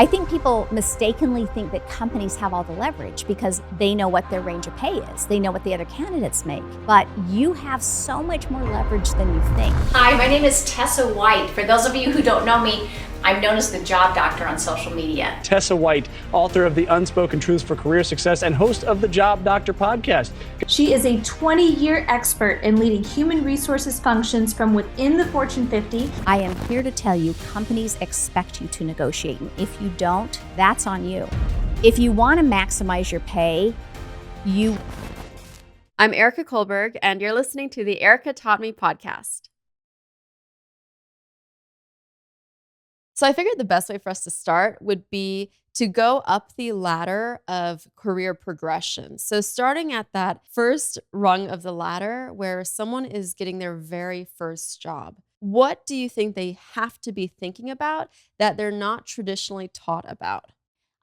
I think people mistakenly think that companies have all the leverage because they know what their range of pay is. They know what the other candidates make. But you have so much more leverage than you think. Hi, my name is Tessa White. For those of you who don't know me, I'm known as the Job Doctor on social media. Tessa White, author of The Unspoken Truths for Career Success and host of the Job Doctor podcast. She is a 20-year expert in leading human resources functions from within the Fortune 50. I am here to tell you companies expect you to negotiate. And if you don't, that's on you. If you want to maximize your pay, I'm Erika Kullberg, and you're listening to the Erika Taught Me podcast. So I figured the best way for us to start would be to go up the ladder of career progression. So starting at that first rung of the ladder where someone is getting their very first job, what do you think they have to be thinking about that they're not traditionally taught about?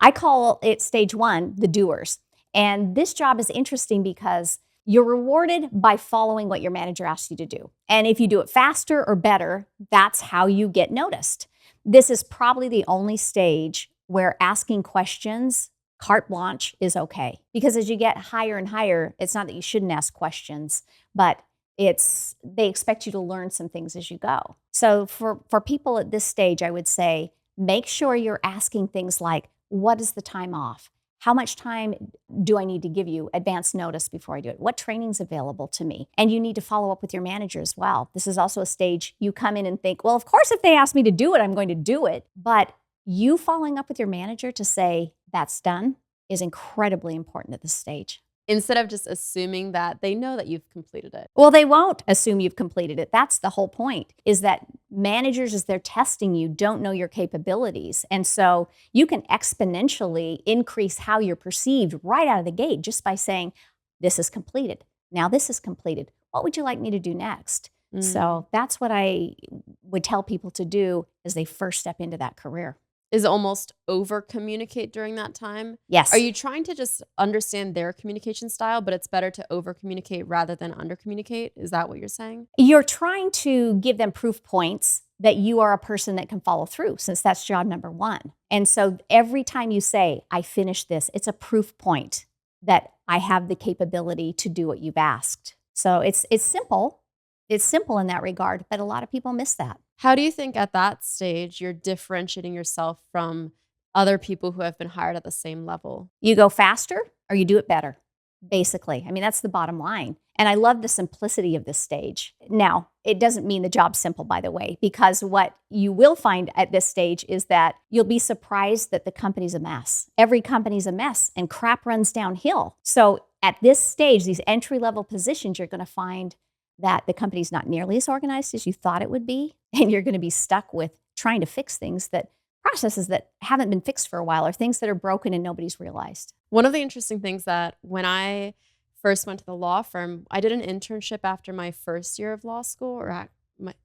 I call it stage one, the doers. And this job is interesting because you're rewarded by following what your manager asks you to do. And if you do it faster or better, that's how you get noticed. This is probably the only stage where asking questions, carte blanche, is okay. Because as you get higher and higher, it's not that you shouldn't ask questions, but they expect you to learn some things as you go. So for people at this stage, I would say, make sure you're asking things like, what is the time off? How much time do I need to give you advance notice before I do it? What training's available to me? And you need to follow up with your manager as well. This is also a stage you come in and think, well, of course, if they ask me to do it, I'm going to do it. But you following up with your manager to say that's done is incredibly important at this stage. Instead of just assuming that they know that you've completed it. Well, they won't assume you've completed it. That's the whole point, is that managers, as they're testing you, don't know your capabilities. And so you can exponentially increase how you're perceived right out of the gate just by saying, this is completed. Now this is completed. What would you like me to do next? So that's what I would tell people to do as they first step into that career. Is almost over communicate during that time? Yes. Are you trying to just understand their communication style, but it's better to over communicate rather than under communicate? Is that what you're saying? You're trying to give them proof points that you are a person that can follow through, since that's job number one. And so every time you say, I finished this, it's a proof point that I have the capability to do what you've asked. So it's simple. It's simple in that regard, but a lot of people miss that. How do you think at that stage you're differentiating yourself from other people who have been hired at the same level? You go faster or you do it better, basically. I mean, that's the bottom line. And I love the simplicity of this stage. Now, it doesn't mean the job's simple, by the way, because what you will find at this stage is that you'll be surprised that the company's a mess. Every company's a mess and crap runs downhill. So at this stage, these entry-level positions, you're going to find that the company's not nearly as organized as you thought it would be. And you're going to be stuck with trying to fix processes that haven't been fixed for a while, or things that are broken and nobody's realized. One of the interesting things that when I first went to the law firm, I did an internship after my first year of law school, or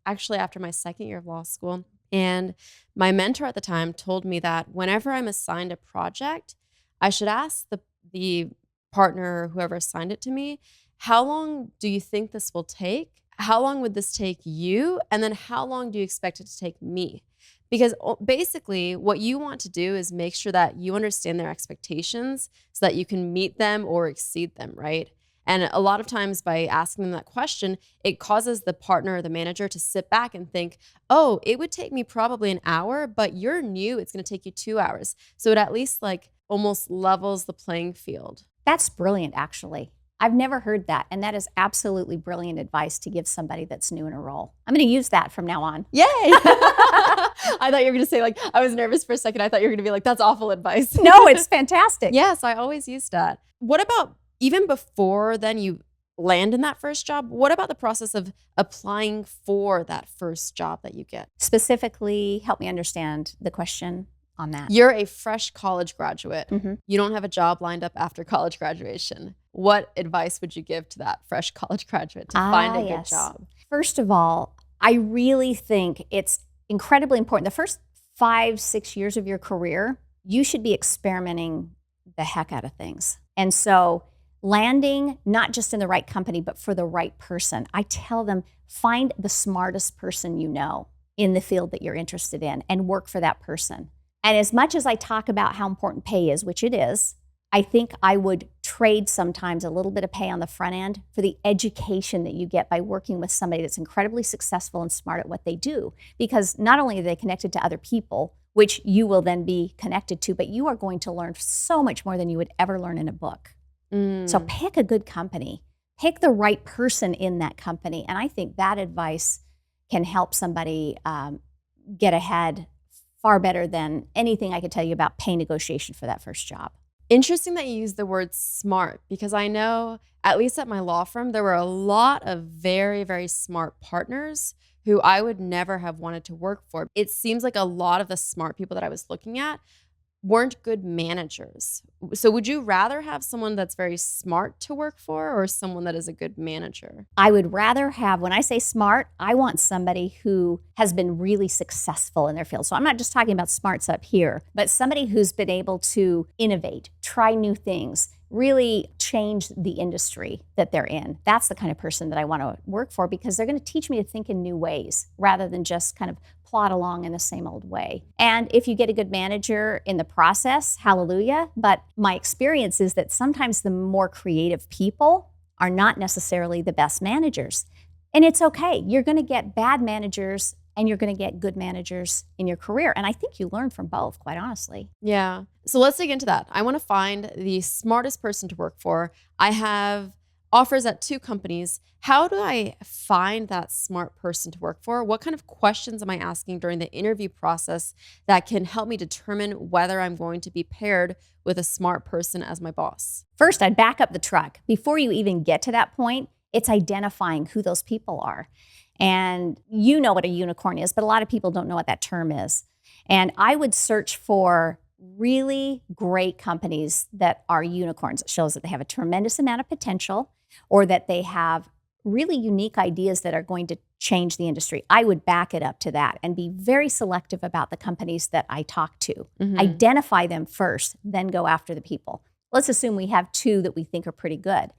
actually after my second year of law school. And my mentor at the time told me that whenever I'm assigned a project, I should ask the partner or whoever assigned it to me, how long do you think this will take? How long would this take you? And then how long do you expect it to take me? Because basically what you want to do is make sure that you understand their expectations so that you can meet them or exceed them, right? And a lot of times by asking them that question, it causes the partner or the manager to sit back and think, oh, it would take me probably an hour, but you're new, it's going to take you 2 hours. So it at least almost levels the playing field. That's brilliant, actually. I've never heard that, and that is absolutely brilliant advice to give somebody that's new in a role. I'm going to use that from now on. Yay! I thought you were going to say, I was nervous for a second. I thought you were going to be that's awful advice. No, it's fantastic. Yes, I always use that. What about even before then you land in that first job? What about the process of applying for that first job that you get? Specifically, help me understand the question on that. You're a fresh college graduate. Mm-hmm. You don't have a job lined up after college graduation. What advice would you give to that fresh college graduate to find a good job? First of all, I really think it's incredibly important. The first 5-6 years of your career, you should be experimenting the heck out of things. And so landing not just in the right company, but for the right person. I tell them, find the smartest person you know in the field that you're interested in and work for that person. And as much as I talk about how important pay is, which it is, I think I would trade sometimes a little bit of pay on the front end for the education that you get by working with somebody that's incredibly successful and smart at what they do. Because not only are they connected to other people, which you will then be connected to, but you are going to learn so much more than you would ever learn in a book. So pick a good company, pick the right person in that company. And I think that advice can help somebody get ahead far better than anything I could tell you about pay negotiation for that first job. Interesting that you use the word smart, because I know, at least at my law firm, there were a lot of very, very smart partners who I would never have wanted to work for. It seems like a lot of the smart people that I was looking at weren't good managers. So would you rather have someone that's very smart to work for or someone that is a good manager? I would rather have, when I say smart, I want somebody who has been really successful in their field. So I'm not just talking about smarts up here, but somebody who's been able to innovate, try new things, really change the industry that they're in. That's the kind of person that I want to work for, because they're going to teach me to think in new ways rather than just kind of plod along in the same old way. And if you get a good manager in the process, hallelujah. But my experience is that sometimes the more creative people are not necessarily the best managers. And it's okay. You're going to get bad managers and you're going to get good managers in your career. And I think you learn from both, quite honestly. Yeah. So let's dig into that. I want to find the smartest person to work for. I have offers at 2 companies. How do I find that smart person to work for? What kind of questions am I asking during the interview process that can help me determine whether I'm going to be paired with a smart person as my boss? First, I'd back up the truck. Before you even get to that point, it's identifying who those people are. And you know what a unicorn is, but a lot of people don't know what that term is. And I would search for really great companies that are unicorns. It shows that they have a tremendous amount of potential or that they have really unique ideas that are going to change the industry. I would back it up to that and be very selective about the companies that I talk to. Identify them first, then go after the people. Let's assume we have 2 that we think are pretty good.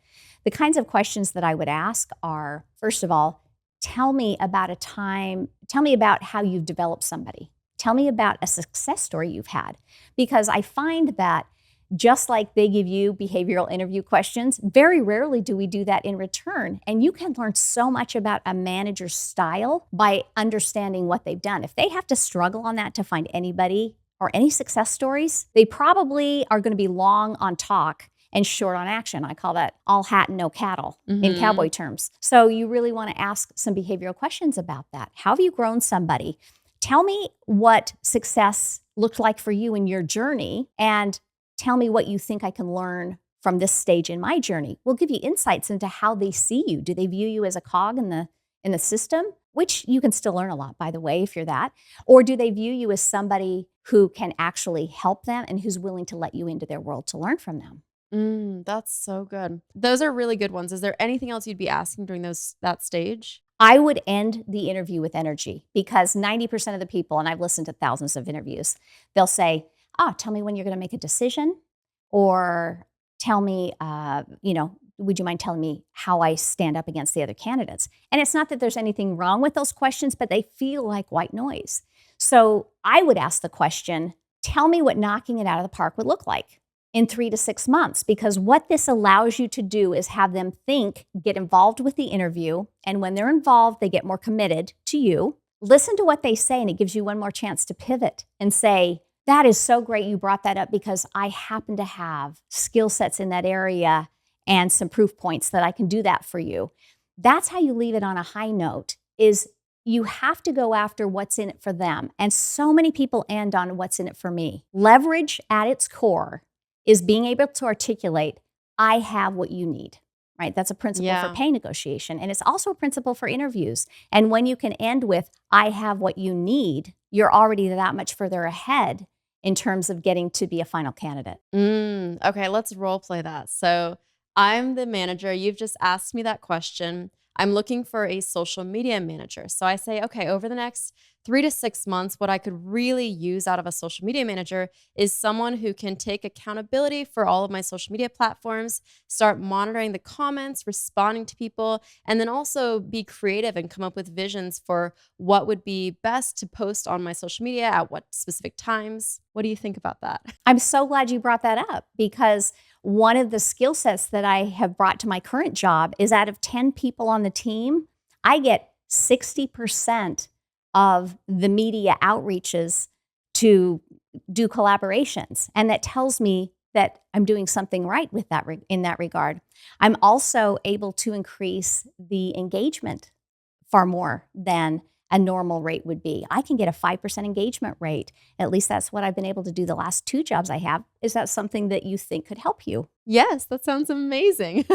The kinds of questions that I would ask are, first of all, tell me about how you've developed somebody. Tell me about a success story you've had. Because I find that just like they give you behavioral interview questions, very rarely do we do that in return. And you can learn so much about a manager's style by understanding what they've done. If they have to struggle on that to find anybody or any success stories, they probably are going to be long on talk and short on action. I call that all hat and no cattle in cowboy terms. So you really want to ask some behavioral questions about that. How have you grown somebody? Tell me what success looked like for you in your journey, and tell me what you think I can learn from this stage in my journey. We'll give you insights into how they see you. Do they view you as a cog in the system? Which you can still learn a lot, by the way, if you're that. Or do they view you as somebody who can actually help them and who's willing to let you into their world to learn from them? That's so good. Those are really good ones. Is there anything else you'd be asking during that stage? I would end the interview with energy, because 90% of the people, and I've listened to thousands of interviews, they'll say, tell me when you're going to make a decision, or tell me, would you mind telling me how I stand up against the other candidates? And it's not that there's anything wrong with those questions, but they feel like white noise. So I would ask the question, tell me what knocking it out of the park would look like in 3 to 6 months, because what this allows you to do is have them get involved with the interview. And when they're involved, they get more committed to you. Listen to what they say, and it gives you one more chance to pivot and say, that is so great you brought that up, because I happen to have skill sets in that area and some proof points that I can do that for you. That's how you leave it on a high note, is you have to go after what's in it for them. And so many people end on what's in it for me. Leverage at its core is being able to articulate, I have what you need, right? That's a principle for pay negotiation. And it's also a principle for interviews. And when you can end with, I have what you need, you're already that much further ahead in terms of getting to be a final candidate. Okay, let's role play that. So I'm the manager. You've just asked me that question. I'm looking for a social media manager. So I say, okay, over the next 3 to 6 months, what I could really use out of a social media manager is someone who can take accountability for all of my social media platforms, start monitoring the comments, responding to people, and then also be creative and come up with visions for what would be best to post on my social media at what specific times. What do you think about that? I'm so glad you brought that up, because one of the skill sets that I have brought to my current job is out of 10 people on the team, I get 60% of the media outreaches to do collaborations. And that tells me that I'm doing something right with that in that regard. I'm also able to increase the engagement far more than a normal rate would be. I can get a 5% engagement rate. At least that's what I've been able to do the last 2 jobs I have. Is that something that you think could help you? Yes, that sounds amazing.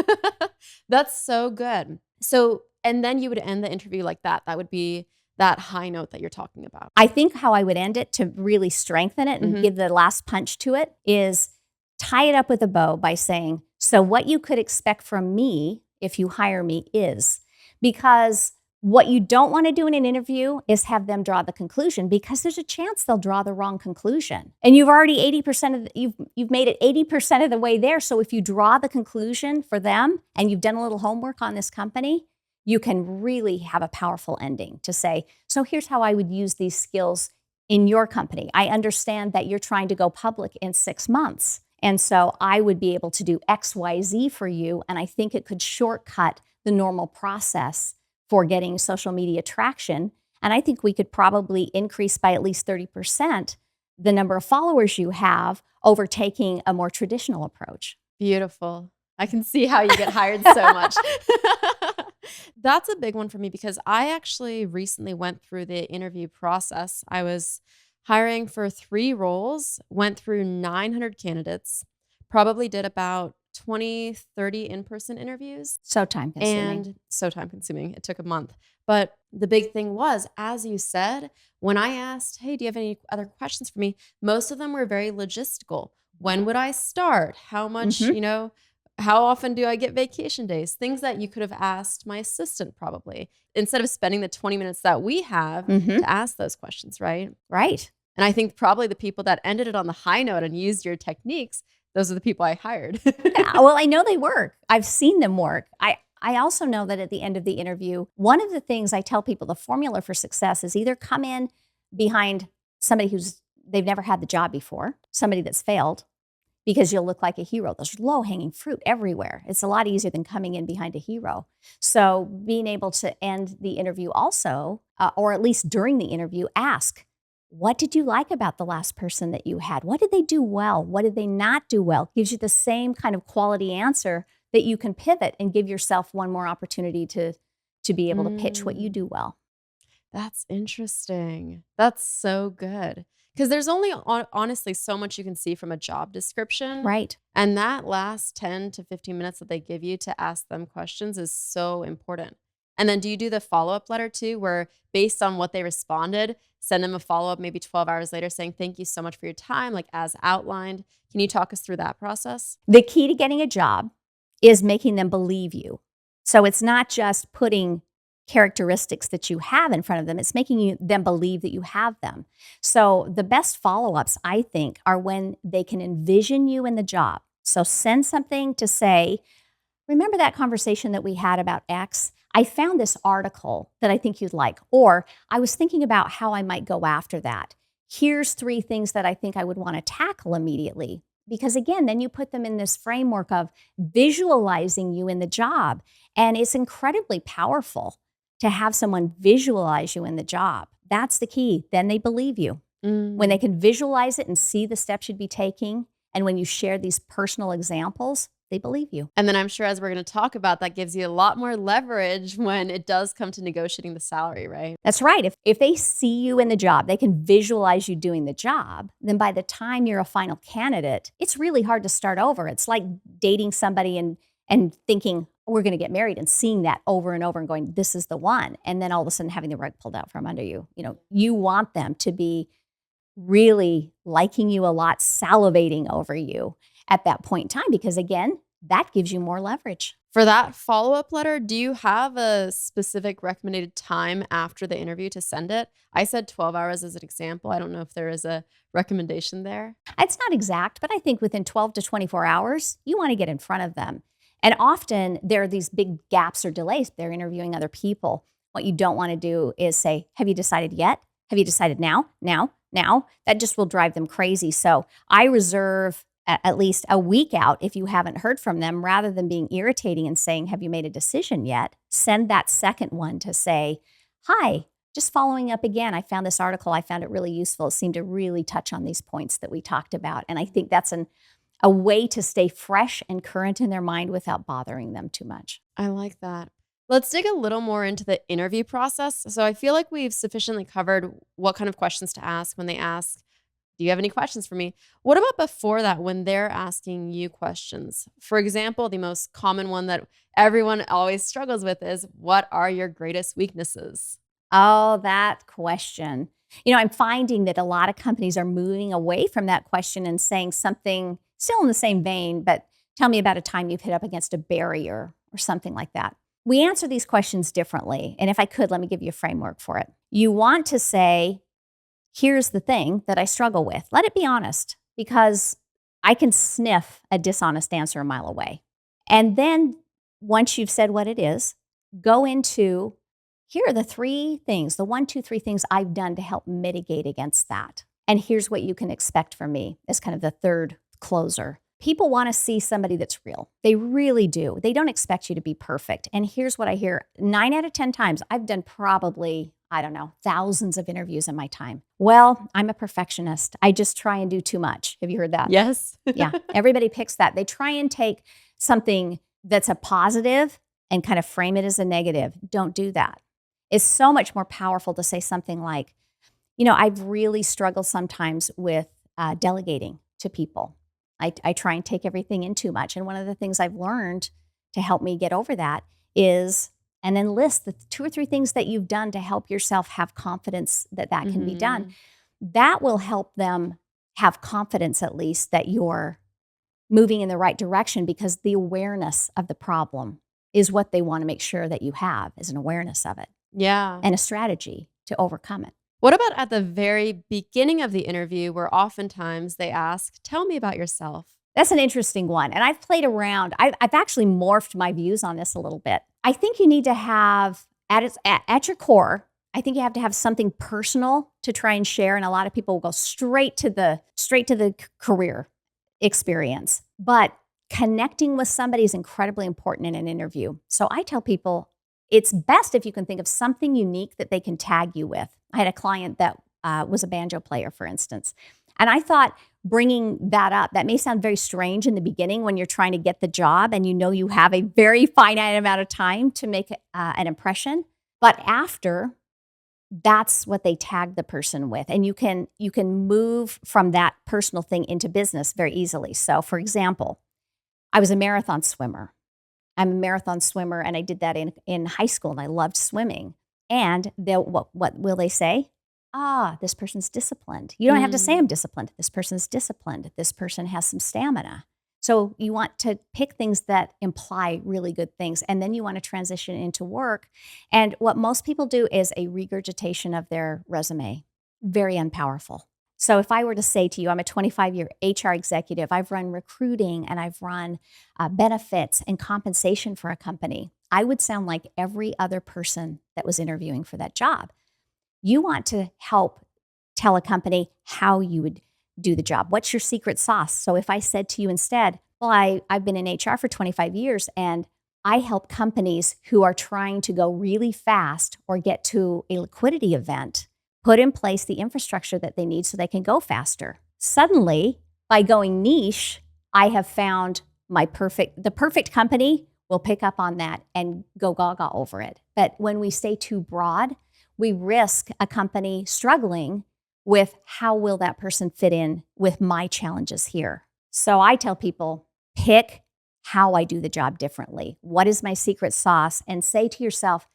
That's so good. So, and then you would end the interview like that. That would be that high note that you're talking about. I think how I would end it to really strengthen it and Mhm. give the last punch to it is tie it up with a bow by saying, so what you could expect from me if you hire me is, because what you don't want to do in an interview is have them draw the conclusion, because there's a chance they'll draw the wrong conclusion. And you've already 80% of you've made it 80% of the way there. So if you draw the conclusion for them and you've done a little homework on this company, you can really have a powerful ending to say, so here's how I would use these skills in your company. I understand that you're trying to go public in 6 months. And so I would be able to do X, Y, Z for you. And I think it could shortcut the normal process for getting social media traction. And I think we could probably increase by at least 30% the number of followers you have over taking a more traditional approach. Beautiful. I can see how you get hired so much. That's a big one for me, because I actually recently went through the interview process. I was hiring for 3 roles, went through 900 candidates, probably did about 20, 30 in-person interviews. So time consuming. And so time consuming. It took a month. But the big thing was, as you said, when I asked, hey, do you have any other questions for me? Most of them were very logistical. When would I start? How much, Mhm. how often do I get vacation days? Things that you could have asked my assistant probably, instead of spending the 20 minutes that we have Mhm. to ask those questions, right? Right. And I think probably the people that ended it on the high note and used your techniques, those are the people I hired. Yeah, well, I know they work. I've seen them work. I also know that at the end of the interview, one of the things I tell people, the formula for success is either come in behind somebody they've never had the job before, somebody that's failed, because you'll look like a hero. There's low-hanging fruit everywhere. It's a lot easier than coming in behind a hero. So being able to end the interview also, or at least during the interview, ask, what did you like about the last person that you had? What did they do well? What did they not do well? Gives you the same kind of quality answer that you can pivot and give yourself one more opportunity to be able to pitch what you do well. That's interesting. That's so good. Because there's only honestly so much you can see from a job description. Right. And that last 10 to 15 minutes that they give you to ask them questions is so important. And then do you do the follow-up letter too, where based on what they responded, send them a follow-up maybe 12 hours later saying, thank you so much for your time, like as outlined. Can you talk us through that process? The key to getting a job is making them believe you. So it's not just putting characteristics that you have in front of them, it's making them believe that you have them. So the best follow-ups, I think, are when they can envision you in the job. So send something to say, remember that conversation that we had about X? I found this article that I think you'd like, or I was thinking about how I might go after that. Here's 3 things that I think I would want to tackle immediately. Because again, then you put them in this framework of visualizing you in the job. And it's incredibly powerful to have someone visualize you in the job. That's the key. Then they believe you. When they can visualize it and see the steps you'd be taking, and when you share these personal examples, they believe you. And then I'm sure, as we're going to talk about, that gives you a lot more leverage when it does come to negotiating the salary, right? That's right. If they see you in the job, they can visualize you doing the job, then by the time you're a final candidate, it's really hard to start over. It's like dating somebody and thinking, we're going to get married, and seeing that over and over and going, this is the one. And then all of a sudden having the rug pulled out from under you. You know, you want them to be really liking you a lot, salivating over you at that point in time, because again, that gives you more leverage. For that follow-up letter, do you have a specific recommended time after the interview to send it? I said 12 hours as an example. I don't know if there is a recommendation there. It's not exact, but I think within 12 to 24 hours, you want to get in front of them. And often there are these big gaps or delays. They're interviewing other people. What you don't want to do is say, have you decided yet? Have you decided now? Now? That just will drive them crazy. So I reserve at least a week out if you haven't heard from them, rather than being irritating and saying, have you made a decision yet? Send that second one to say, hi, just following up again. I found this article. I found it really useful. It seemed to really touch on these points that we talked about. And I think that's a way to stay fresh and current in their mind without bothering them too much. I like that. Let's dig a little more into the interview process. So I feel like we've sufficiently covered what kind of questions to ask when they ask, do you have any questions for me? What about before that, when they're asking you questions? For example, the most common one that everyone always struggles with is, what are your greatest weaknesses? Oh, that question. I'm finding that a lot of companies are moving away from that question and saying something still in the same vein, but tell me about a time you've hit up against a barrier or something like that. We answer these questions differently. And if I could, let me give you a framework for it. You want to say, here's the thing that I struggle with. Let it be honest, because I can sniff a dishonest answer a mile away. And then once you've said what it is, go into, here are the 3 things, the 1, 2, 3 things I've done to help mitigate against that. And here's what you can expect from me as kind of the third closer. People want to see somebody that's real. They really do. They don't expect you to be perfect. And here's what I hear 9 out of 10 times. I've done probably, thousands of interviews in my time. Well, I'm a perfectionist. I just try and do too much. Have you heard that? Yes. Yeah. Everybody picks that. They try and take something that's a positive and kind of frame it as a negative. Don't do that. It's so much more powerful to say something like, I've really struggled sometimes with delegating to people. I try and take everything in too much. And one of the things I've learned to help me get over that is, and then list the 2 or 3 things that you've done to help yourself have confidence that can be done. That will help them have confidence, at least, that you're moving in the right direction, because the awareness of the problem is what they want to make sure that you have, is an awareness of it. Yeah. And a strategy to overcome it. What about at the very beginning of the interview, where oftentimes they ask, tell me about yourself? That's an interesting one. And I've played around. I've actually morphed my views on this a little bit. I think you need to have, at your core, I think you have to have something personal to try and share. And a lot of people will go straight to the career experience. But connecting with somebody is incredibly important in an interview. So I tell people, it's best if you can think of something unique that they can tag you with. I had a client that was a banjo player, for instance. And I thought bringing that up, that may sound very strange in the beginning when you're trying to get the job and you have a very finite amount of time to make an impression. But after, that's what they tag the person with. And you can move from that personal thing into business very easily. So for example, I was a marathon swimmer. I'm a marathon swimmer, and I did that in high school, and I loved swimming. And what will they say? This person's disciplined. You don't have to say I'm disciplined. This person's disciplined. This person has some stamina. So you want to pick things that imply really good things, and then you want to transition into work. And what most people do is a regurgitation of their resume. Very unpowerful. So if I were to say to you, I'm a 25-year HR executive, I've run recruiting and I've run benefits and compensation for a company, I would sound like every other person that was interviewing for that job. You want to help tell a company how you would do the job. What's your secret sauce? So if I said to you instead, well, I've been in HR for 25 years and I help companies who are trying to go really fast or get to a liquidity event put in place the infrastructure that they need so they can go faster. Suddenly, by going niche, I have found the perfect company will pick up on that and go gaga over it. But when we stay too broad, we risk a company struggling with how will that person fit in with my challenges here. So I tell people, pick how I do the job differently. What is my secret sauce? And say to yourself,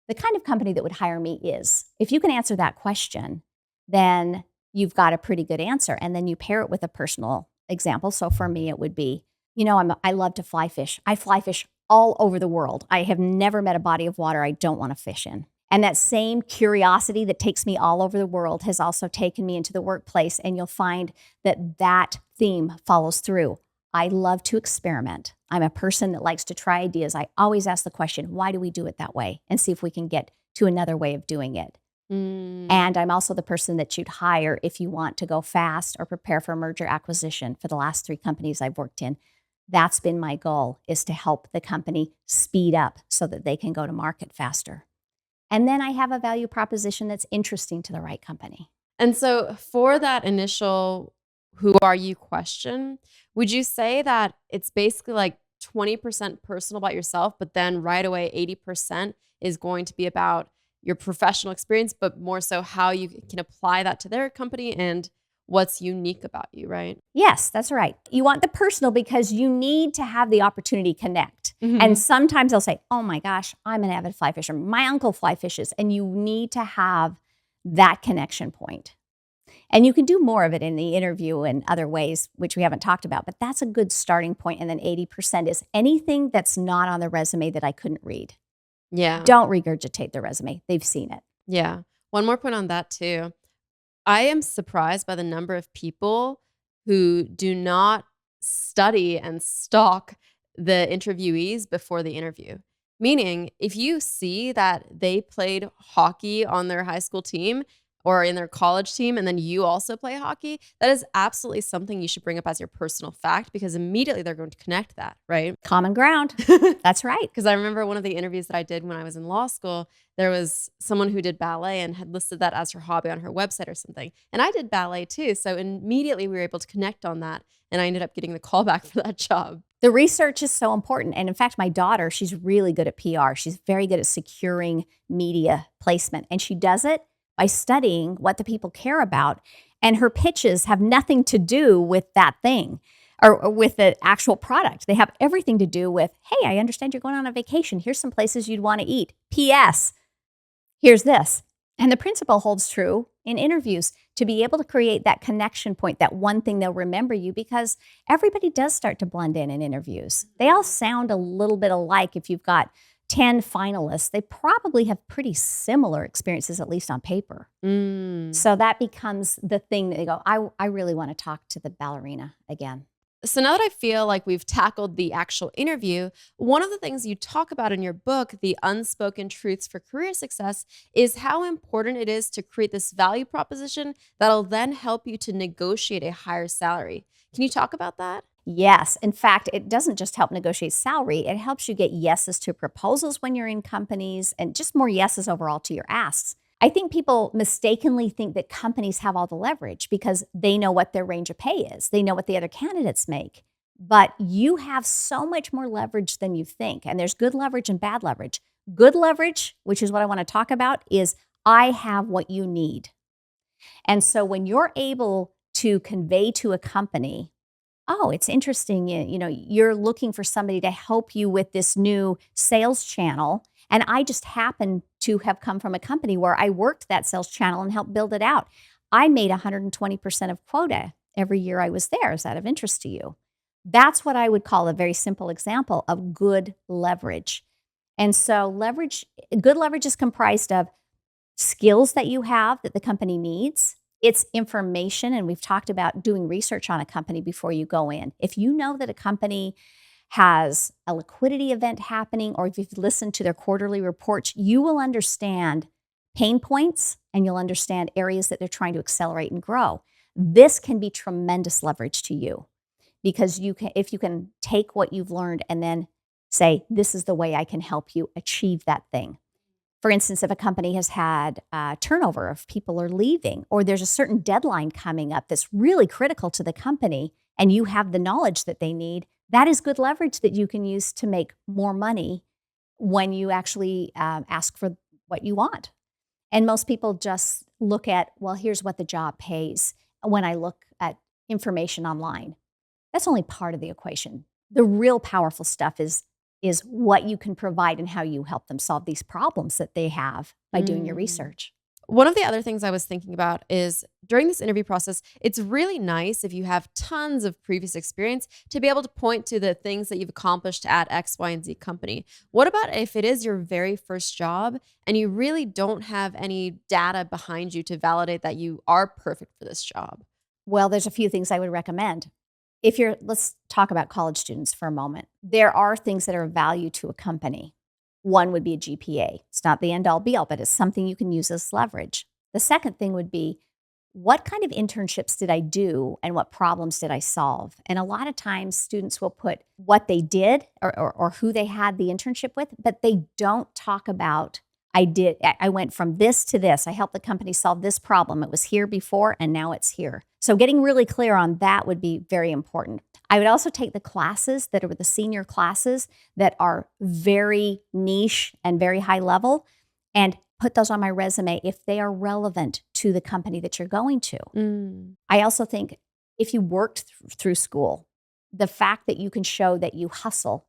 the kind of company that would hire me is. If you can answer that question, then you've got a pretty good answer. And then you pair it with a personal example. So for me, it would be, I love to fly fish. I fly fish all over the world. I have never met a body of water I don't want to fish in. And that same curiosity that takes me all over the world has also taken me into the workplace. And you'll find that theme follows through. I love to experiment. I'm a person that likes to try ideas. I always ask the question, why do we do it that way? And see if we can get to another way of doing it. And I'm also the person that you'd hire if you want to go fast or prepare for a merger acquisition. For the last 3 companies I've worked in, that's been my goal, is to help the company speed up so that they can go to market faster. And then I have a value proposition that's interesting to the right company. And so for that initial who are you question, would you say that it's basically like 20% personal about yourself, but then right away 80% is going to be about your professional experience, but more so how you can apply that to their company and what's unique about you, right? Yes, that's right. You want the personal because you need to have the opportunity to connect. And sometimes they'll say, oh my gosh, I'm an avid fly fisher. My uncle fly fishes. And you need to have that connection point. And you can do more of it in the interview and other ways, which we haven't talked about, but that's a good starting point. And then 80% is anything that's not on the resume that I couldn't read. Yeah. Don't regurgitate the resume. They've seen it. Yeah. One more point on that too. I am surprised by the number of people who do not study and stalk the interviewees before the interview. Meaning, if you see that they played hockey on their high school team or in their college team, and then you also play hockey, that is absolutely something you should bring up as your personal fact, because immediately they're going to connect that, right? Common ground. That's right. Because I remember one of the interviews that I did when I was in law school, there was someone who did ballet and had listed that as her hobby on her website or something. And I did ballet too. So immediately we were able to connect on that. And I ended up getting the call back for that job. The research is so important. And in fact, my daughter, she's really good at PR. She's very good at securing media placement. And she does it by studying what the people care about. And her pitches have nothing to do with that thing or with the actual product. They have everything to do with, hey, I understand you're going on a vacation. Here's some places you'd want to eat. P.S. Here's this. And the principle holds true in interviews, to be able to create that connection point, that one thing they'll remember you, because everybody does start to blend in interviews. They all sound a little bit alike. If you've got 10 finalists, they probably have pretty similar experiences, at least on paper. So that becomes the thing that they go, I really want to talk to the ballerina again. So now that I feel like we've tackled the actual interview, one of the things you talk about in your book, The Unspoken Truths for Career Success, is how important it is to create this value proposition that'll then help you to negotiate a higher salary. Can you talk about that? Yes. In fact, it doesn't just help negotiate salary. It helps you get yeses to proposals when you're in companies and just more yeses overall to your asks. I think people mistakenly think that companies have all the leverage because they know what their range of pay is. They know what the other candidates make. But you have so much more leverage than you think. And there's good leverage and bad leverage. Good leverage, which is what I want to talk about, is I have what you need. And so when you're able to convey to a company, oh, it's interesting, you're looking for somebody to help you with this new sales channel. And I just happen to have come from a company where I worked that sales channel and helped build it out. I made 120% of quota every year I was there. Is that of interest to you? That's what I would call a very simple example of good leverage. And so good leverage is comprised of skills that you have that the company needs. It's information, and we've talked about doing research on a company before you go in. If you know that a company has a liquidity event happening, or if you've listened to their quarterly reports, you will understand pain points and you'll understand areas that they're trying to accelerate and grow. This can be tremendous leverage to you because if you can take what you've learned and then say, this is the way I can help you achieve that thing. For instance, if a company has had turnover, if people are leaving, or there's a certain deadline coming up that's really critical to the company, and you have the knowledge that they need, that is good leverage that you can use to make more money when you actually ask for what you want. And most people just look at, well, here's what the job pays when I look at information online. That's only part of the equation. The real powerful stuff is what you can provide and how you help them solve these problems that they have by doing your research. One of the other things I was thinking about is during this interview process, it's really nice if you have tons of previous experience to be able to point to the things that you've accomplished at X, Y, and Z company. What about if it is your very first job and you really don't have any data behind you to validate that you are perfect for this job? Well, there's a few things I would recommend. Let's talk about college students for a moment. There are things that are of value to a company. One would be a GPA. It's not the end all be all, but it's something you can use as leverage. The second thing would be, what kind of internships did I do and what problems did I solve? And a lot of times students will put what they did or who they had the internship with, but they don't talk about, I went from this to this. I helped the company solve this problem. It was here before and now it's here. So getting really clear on that would be very important. I would also take the classes that are the senior classes that are very niche and very high level and put those on my resume if they are relevant to the company that you're going to. I also think if you worked through school, the fact that you can show that you hustle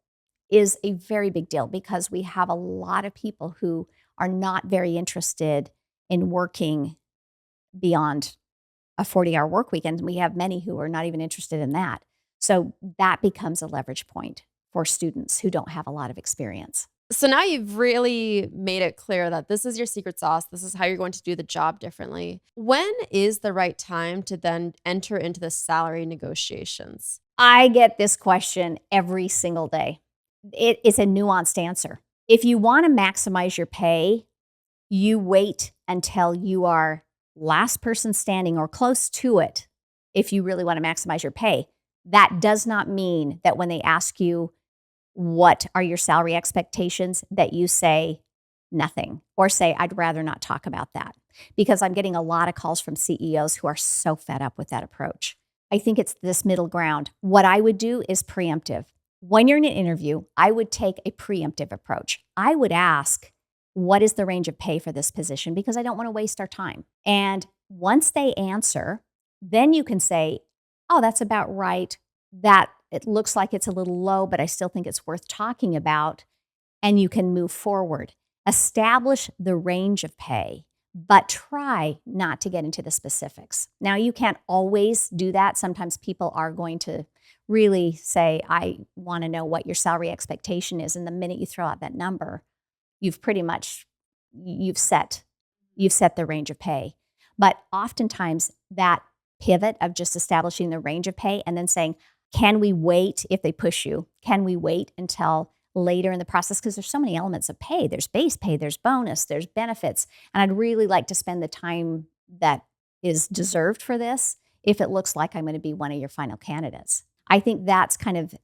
is a very big deal because we have a lot of people who are not very interested in working beyond a 40-hour work week. And we have many who are not even interested in that. So that becomes a leverage point for students who don't have a lot of experience. So now you've really made it clear that this is your secret sauce. This is how you're going to do the job differently. When is the right time to then enter into the salary negotiations? I get this question every single day. It is a nuanced answer. If you want to maximize your pay, you wait until you are last person standing or close to it if you really want to maximize your pay. That does not mean that when they ask you, what are your salary expectations, that you say nothing or say, I'd rather not talk about that. Because I'm getting a lot of calls from CEOs who are so fed up with that approach. I think it's this middle ground. What I would do is preemptive. When you're in an interview, I would take a preemptive approach. I would ask, what is the range of pay for this position? Because I don't want to waste our time. And once they answer, then you can say, oh, that's about right. That it looks like it's a little low, but I still think it's worth talking about. And you can move forward. Establish the range of pay, but try not to get into the specifics. Now, you can't always do that. Sometimes people are going to really say, I want to know what your salary expectation is. And the minute you throw out that number, you've pretty much, you've set the range of pay. But oftentimes that pivot of just establishing the range of pay and then saying, can we wait if they push you? Can we wait until later in the process? Because there's so many elements of pay. There's base pay, there's bonus, there's benefits. And I'd really like to spend the time that is deserved for this if it looks like I'm going to be one of your final candidates. I think that's kind of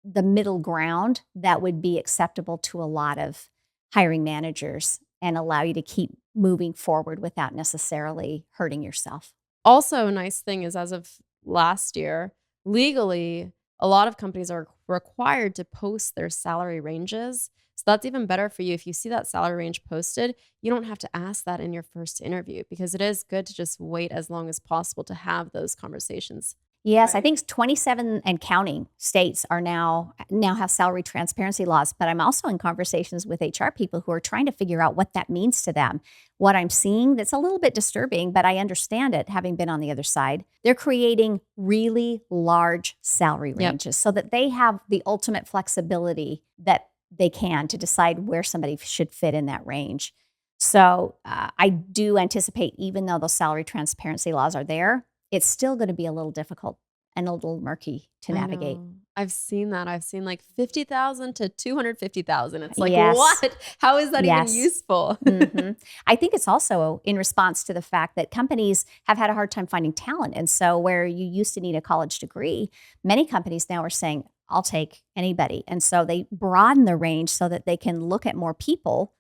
the middle ground that would be acceptable to a lot of hiring managers and allow you to keep moving forward without necessarily hurting yourself. Also, a nice thing is as of last year, legally, a lot of companies are required to post their salary ranges. So that's even better for you. If you see that salary range posted, you don't have to ask that in your first interview because it is good to just wait as long as possible to have those conversations. Yes, right. I think 27 and counting states are now have salary transparency laws, but I'm also in conversations with HR people who are trying to figure out what that means to them. What I'm seeing that's a little bit disturbing, but I understand it having been on the other side. They're creating really large salary ranges so that they have the ultimate flexibility that they can to decide where somebody should fit in that range. So I do anticipate, even though those salary transparency laws are there, it's still going to be a little difficult and a little murky to navigate. I've seen that. I've seen like 50,000 to 250,000. It's like, Yes. what? How is that Yes. even useful? Mm-hmm. I think it's also in response to the fact that companies have had a hard time finding talent. And so where you used to need a college degree, many companies now are saying, I'll take anybody. And so they broaden the range so that they can look at more people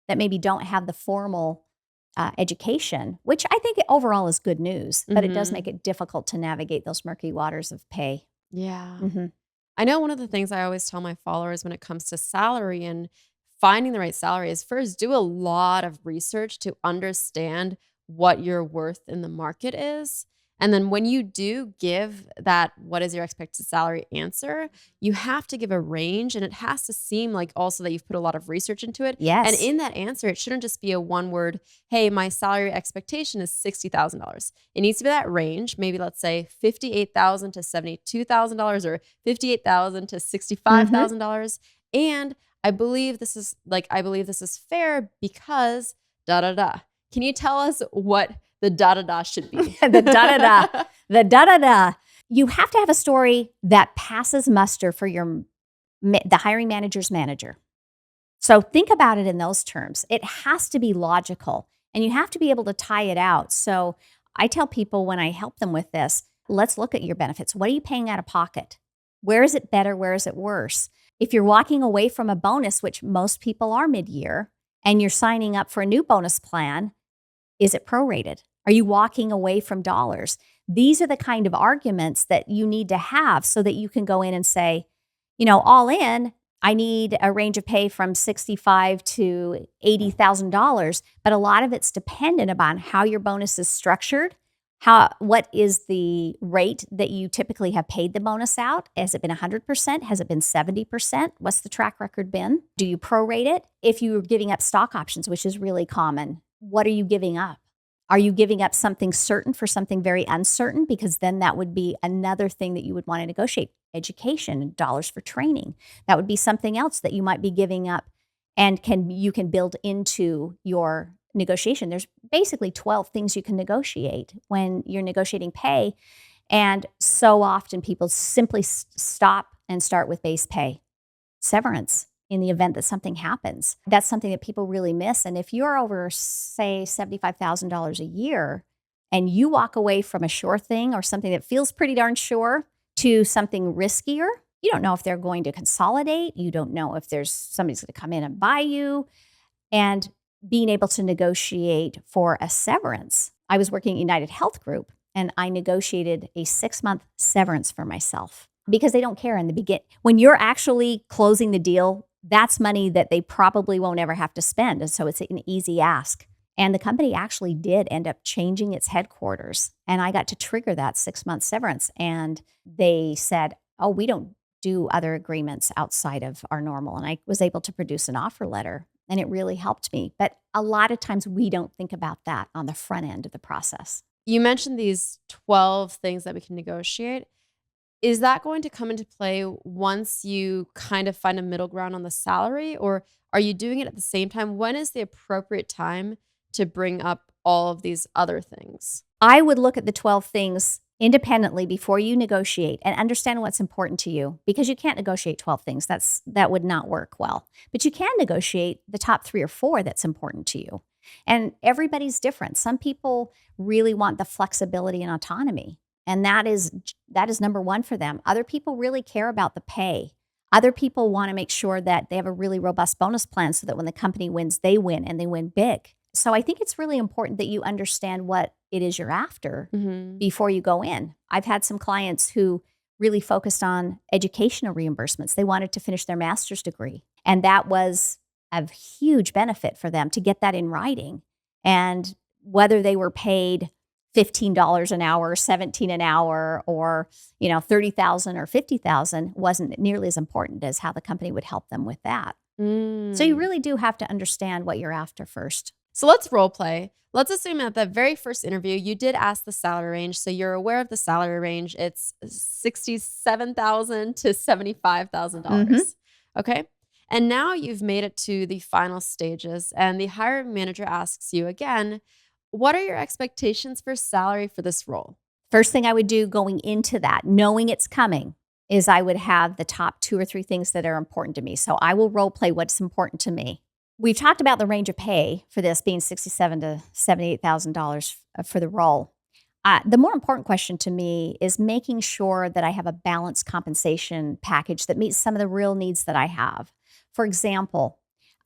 that maybe don't have the formal education, which I think overall is good news, but it does make it difficult to navigate those murky waters of pay. Yeah. Mm-hmm. I know one of the things I always tell my followers when it comes to salary and finding the right salary is first do a lot of research to understand what your worth in the market is. And then when you do give that, what is your expected salary answer, you have to give a range, and it has to seem like also that you've put a lot of research into it. Yes. And in that answer, it shouldn't just be a one word, hey, my salary expectation is $60,000. It needs to be that range. Maybe let's say $58,000 to $72,000 or $58,000 to $65,000. And I believe this is fair because da da da. Can you tell us what the da da da should be? The da da da. The da da da. You have to have a story that passes muster for the hiring manager's manager. So think about it in those terms. It has to be logical, and you have to be able to tie it out. So I tell people when I help them with this, let's look at your benefits. What are you paying out of pocket? Where is it better? Where is it worse? If you're walking away from a bonus, which most people are mid-year, and you're signing up for a new bonus plan, is it prorated? Are you walking away from dollars? These are the kind of arguments that you need to have so that you can go in and say, all in, I need a range of pay from $65,000 to $80,000, but a lot of it's dependent upon how your bonus is structured. What is the rate that you typically have paid the bonus out? Has it been 100%? Has it been 70%? What's the track record been? Do you prorate it? If you're giving up stock options, which is really common, what are you giving up? Are you giving up something certain for something very uncertain? Because then that would be another thing that you would want to negotiate. Education and dollars for training. That would be something else that you might be giving up and you can build into your negotiation. There's basically 12 things you can negotiate when you're negotiating pay. And so often people simply stop and start with base pay. Severance in the event that something happens. That's something that people really miss. And if you're over, say, $75,000 a year and you walk away from a sure thing or something that feels pretty darn sure to something riskier, you don't know if they're going to consolidate. You don't know if somebody's going to come in and buy you. And being able to negotiate for a severance. I was working at United Health Group and I negotiated a 6-month severance for myself because they don't care in the beginning. When you're actually closing the deal, that's money that they probably won't ever have to spend. And so it's an easy ask. And the company actually did end up changing its headquarters. And I got to trigger that 6-month severance. And they said, oh, we don't do other agreements outside of our normal. And I was able to produce an offer letter. And it really helped me. But a lot of times we don't think about that on the front end of the process. You mentioned these 12 things that we can negotiate. Is that going to come into play once you kind of find a middle ground on the salary? Or are you doing it at the same time? When is the appropriate time to bring up all of these other things? I would look at the 12 things independently before you negotiate and understand what's important to you, because you can't negotiate 12 things. That would not work well. But you can negotiate the top 3 or 4 that's important to you. And everybody's different. Some people really want the flexibility and autonomy, and that is number 1 for them. Other people really care about the pay. Other people want to make sure that they have a really robust bonus plan so that when the company wins, they win and they win big. So I think it's really important that you understand what it is you're after before you go in. I've had some clients who really focused on educational reimbursements. They wanted to finish their master's degree. And that was a huge benefit for them to get that in writing. And whether they were paid $15 an hour, $17 an hour, or $30,000 or $50,000 wasn't nearly as important as how the company would help them with that. So you really do have to understand what you're after first. So let's role play. Let's assume at the very first interview, you did ask the salary range. So you're aware of the salary range. It's $67,000 to $75,000. Okay. And now you've made it to the final stages and the hiring manager asks you again, what are your expectations for salary for this role? First thing I would do going into that, knowing it's coming, is I would have the top 2 or 3 things that are important to me. So I will role play what's important to me. We've talked about the range of pay for this being $67,000 to $78,000 for the role. The more important question to me is making sure that I have a balanced compensation package that meets some of the real needs that I have. For example,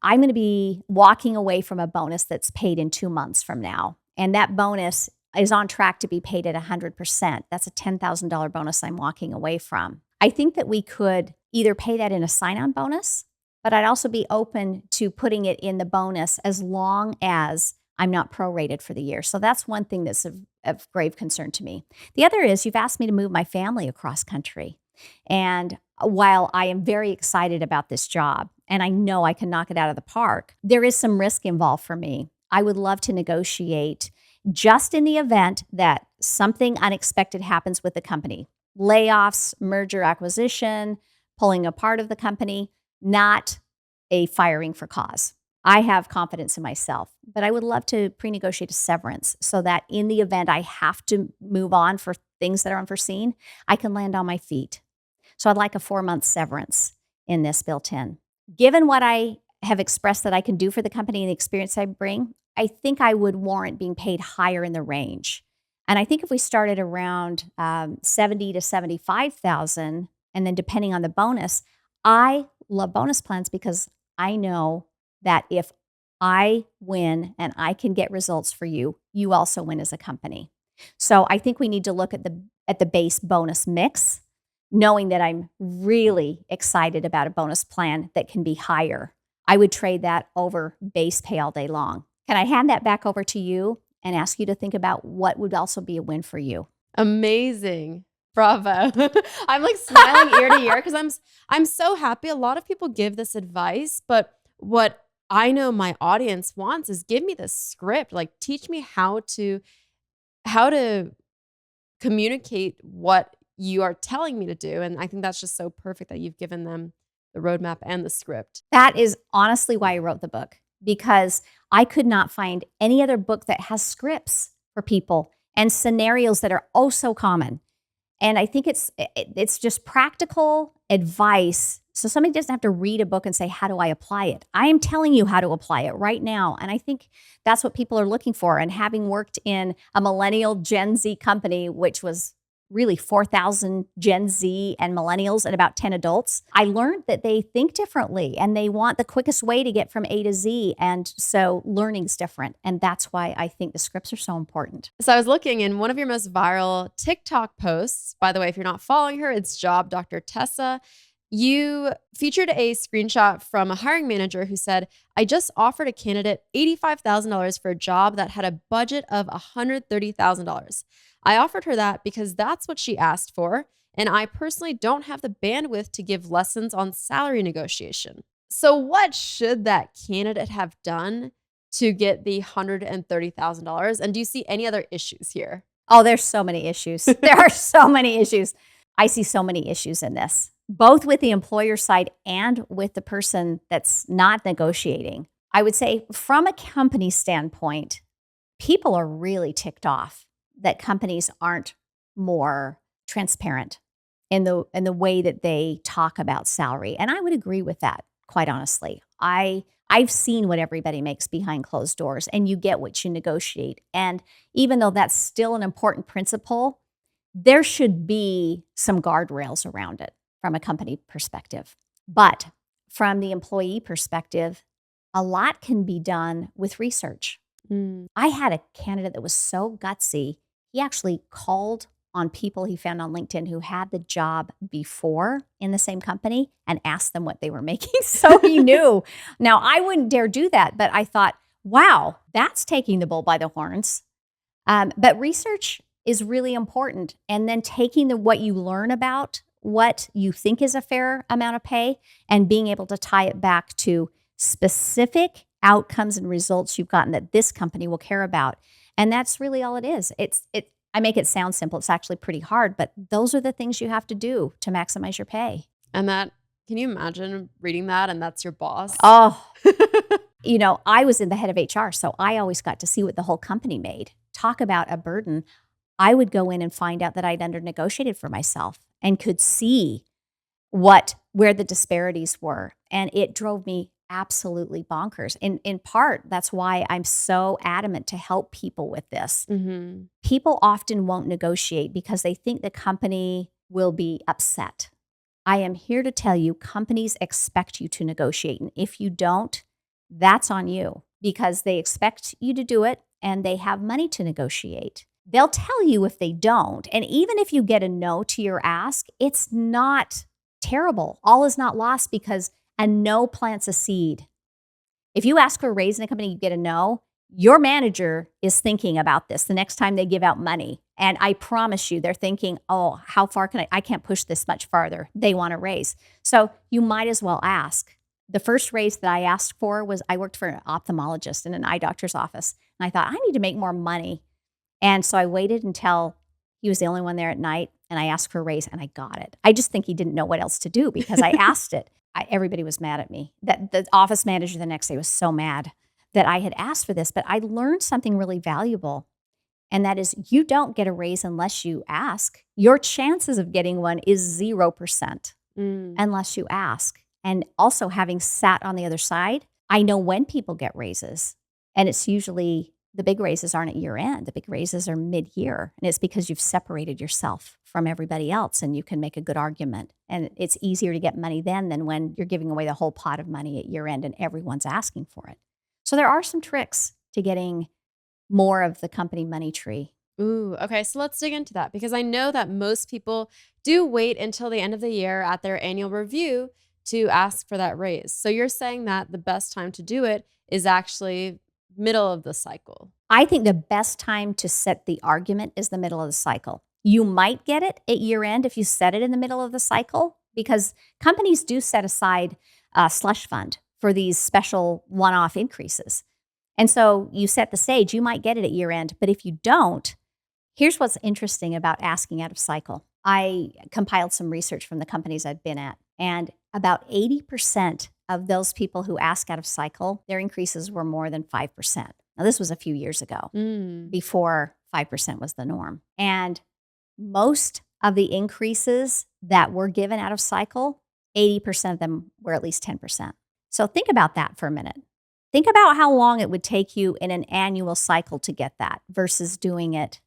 I'm going to be walking away from a bonus that's paid in 2 months from now. And that bonus is on track to be paid at 100%. That's a $10,000 bonus I'm walking away from. I think that we could either pay that in a sign-on bonus, but I'd also be open to putting it in the bonus as long as I'm not prorated for the year. So that's one thing that's of grave concern to me. The other is you've asked me to move my family across country. And while I am very excited about this job and I know I can knock it out of the park, there is some risk involved for me. I would love to negotiate just in the event that something unexpected happens with the company. Layoffs, merger acquisition, pulling apart of the company, not a firing for cause. I have confidence in myself, but I would love to pre-negotiate a severance so that in the event I have to move on for things that are unforeseen, I can land on my feet. So I'd like a 4-month severance in this built in. Given what I have expressed that I can do for the company and the experience I bring, I think I would warrant being paid higher in the range. And I think if we started around 70 to 75,000, and then depending on the bonus, I love bonus plans because I know that if I win and I can get results for you, you also win as a company. So I think we need to look at the base bonus mix, knowing that I'm really excited about a bonus plan that can be higher. I would trade that over base pay all day long. Can I hand that back over to you and ask you to think about what would also be a win for you? Amazing. Bravo. I'm like smiling ear to ear because I'm so happy. A lot of people give this advice, but what I know my audience wants is give me the script. Like teach me how to communicate what you are telling me to do. And I think that's just so perfect that you've given them the roadmap and the script. That is honestly why I wrote the book, because I could not find any other book that has scripts for people and scenarios that are oh so common. And I think it's just practical advice. So somebody doesn't have to read a book and say, how do I apply it? I am telling you how to apply it right now. And I think that's what people are looking for. And having worked in a millennial Gen Z company, which was really 4,000 Gen Z and millennials and about 10 adults, I learned that they think differently and they want the quickest way to get from A to Z. And so learning's different. And that's why I think the scripts are so important. So I was looking in one of your most viral TikTok posts. By the way, if you're not following her, it's Job Dr. Tessa. You featured a screenshot from a hiring manager who said, I just offered a candidate $85,000 for a job that had a budget of $130,000. I offered her that because that's what she asked for, and I personally don't have the bandwidth to give lessons on salary negotiation. So what should that candidate have done to get the $130,000? And do you see any other issues here? Oh, there's so many issues. There are so many issues. I see so many issues in this, both with the employer side and with the person that's not negotiating. I would say from a company standpoint, people are really ticked off that companies aren't more transparent in the way that they talk about salary. And I would agree with that, quite honestly. I've seen what everybody makes behind closed doors, and you get what you negotiate. And even though that's still an important principle, there should be some guardrails around it from a company perspective. But from the employee perspective, a lot can be done with research. I had a candidate that was so gutsy. He actually called on people he found on LinkedIn who had the job before in the same company and asked them what they were making. So he knew. Now, I wouldn't dare do that, but I thought, wow, that's taking the bull by the horns. But research is really important. And then taking what you learn about what you think is a fair amount of pay and being able to tie it back to specific outcomes and results you've gotten that this company will care about. And that's really all it is. I make it sound simple. It's actually pretty hard, but those are the things you have to do to maximize your pay. And can you imagine reading that and that's your boss? Oh, I was in the head of HR, so I always got to see what the whole company made. Talk about a burden. I would go in and find out that I'd under negotiated for myself and could see where the disparities were. And it drove me absolutely bonkers. In part, that's why I'm so adamant to help people with this. Mm-hmm. People often won't negotiate because they think the company will be upset. I am here to tell you, companies expect you to negotiate. And if you don't, that's on you because they expect you to do it and they have money to negotiate. They'll tell you if they don't. And even if you get a no to your ask, it's not terrible. All is not lost because a no plants a seed. If you ask for a raise in a company, you get a no, your manager is thinking about this the next time they give out money. And I promise you, they're thinking, oh, how far can I can't push this much farther. They want a raise. So you might as well ask. The first raise that I asked for was I worked for an ophthalmologist in an eye doctor's office. And I thought, I need to make more money. And so I waited until he was the only one there at night. And I asked for a raise and I got it. I just think he didn't know what else to do because I asked it. Everybody was mad at me. That the office manager the next day was so mad that I had asked for this. But I learned something really valuable. And that is, you don't get a raise unless you ask. Your chances of getting one is 0% unless you ask. And also, having sat on the other side, I know when people get raises. And it's usually, the big raises aren't at year end. The big raises are mid-year. And it's because you've separated yourself from everybody else and you can make a good argument. And it's easier to get money then than when you're giving away the whole pot of money at year end and everyone's asking for it. So there are some tricks to getting more of the company money tree. Ooh, okay. So let's dig into that because I know that most people do wait until the end of the year at their annual review to ask for that raise. So you're saying that the best time to do it is actually middle of the cycle. I think the best time to set the argument is the middle of the cycle. You might get it at year end if you set it in the middle of the cycle because companies do set aside a slush fund for these special one-off increases. And so you set the stage, you might get it at year end, but if you don't, here's what's interesting about asking out of cycle. I compiled some research from the companies I've been at, and about 80% of those people who ask out of cycle, their increases were more than 5%. Now, this was a few years ago, before 5% was the norm. And most of the increases that were given out of cycle, 80% of them were at least 10%. So think about that for a minute. Think about how long it would take you in an annual cycle to get that versus doing it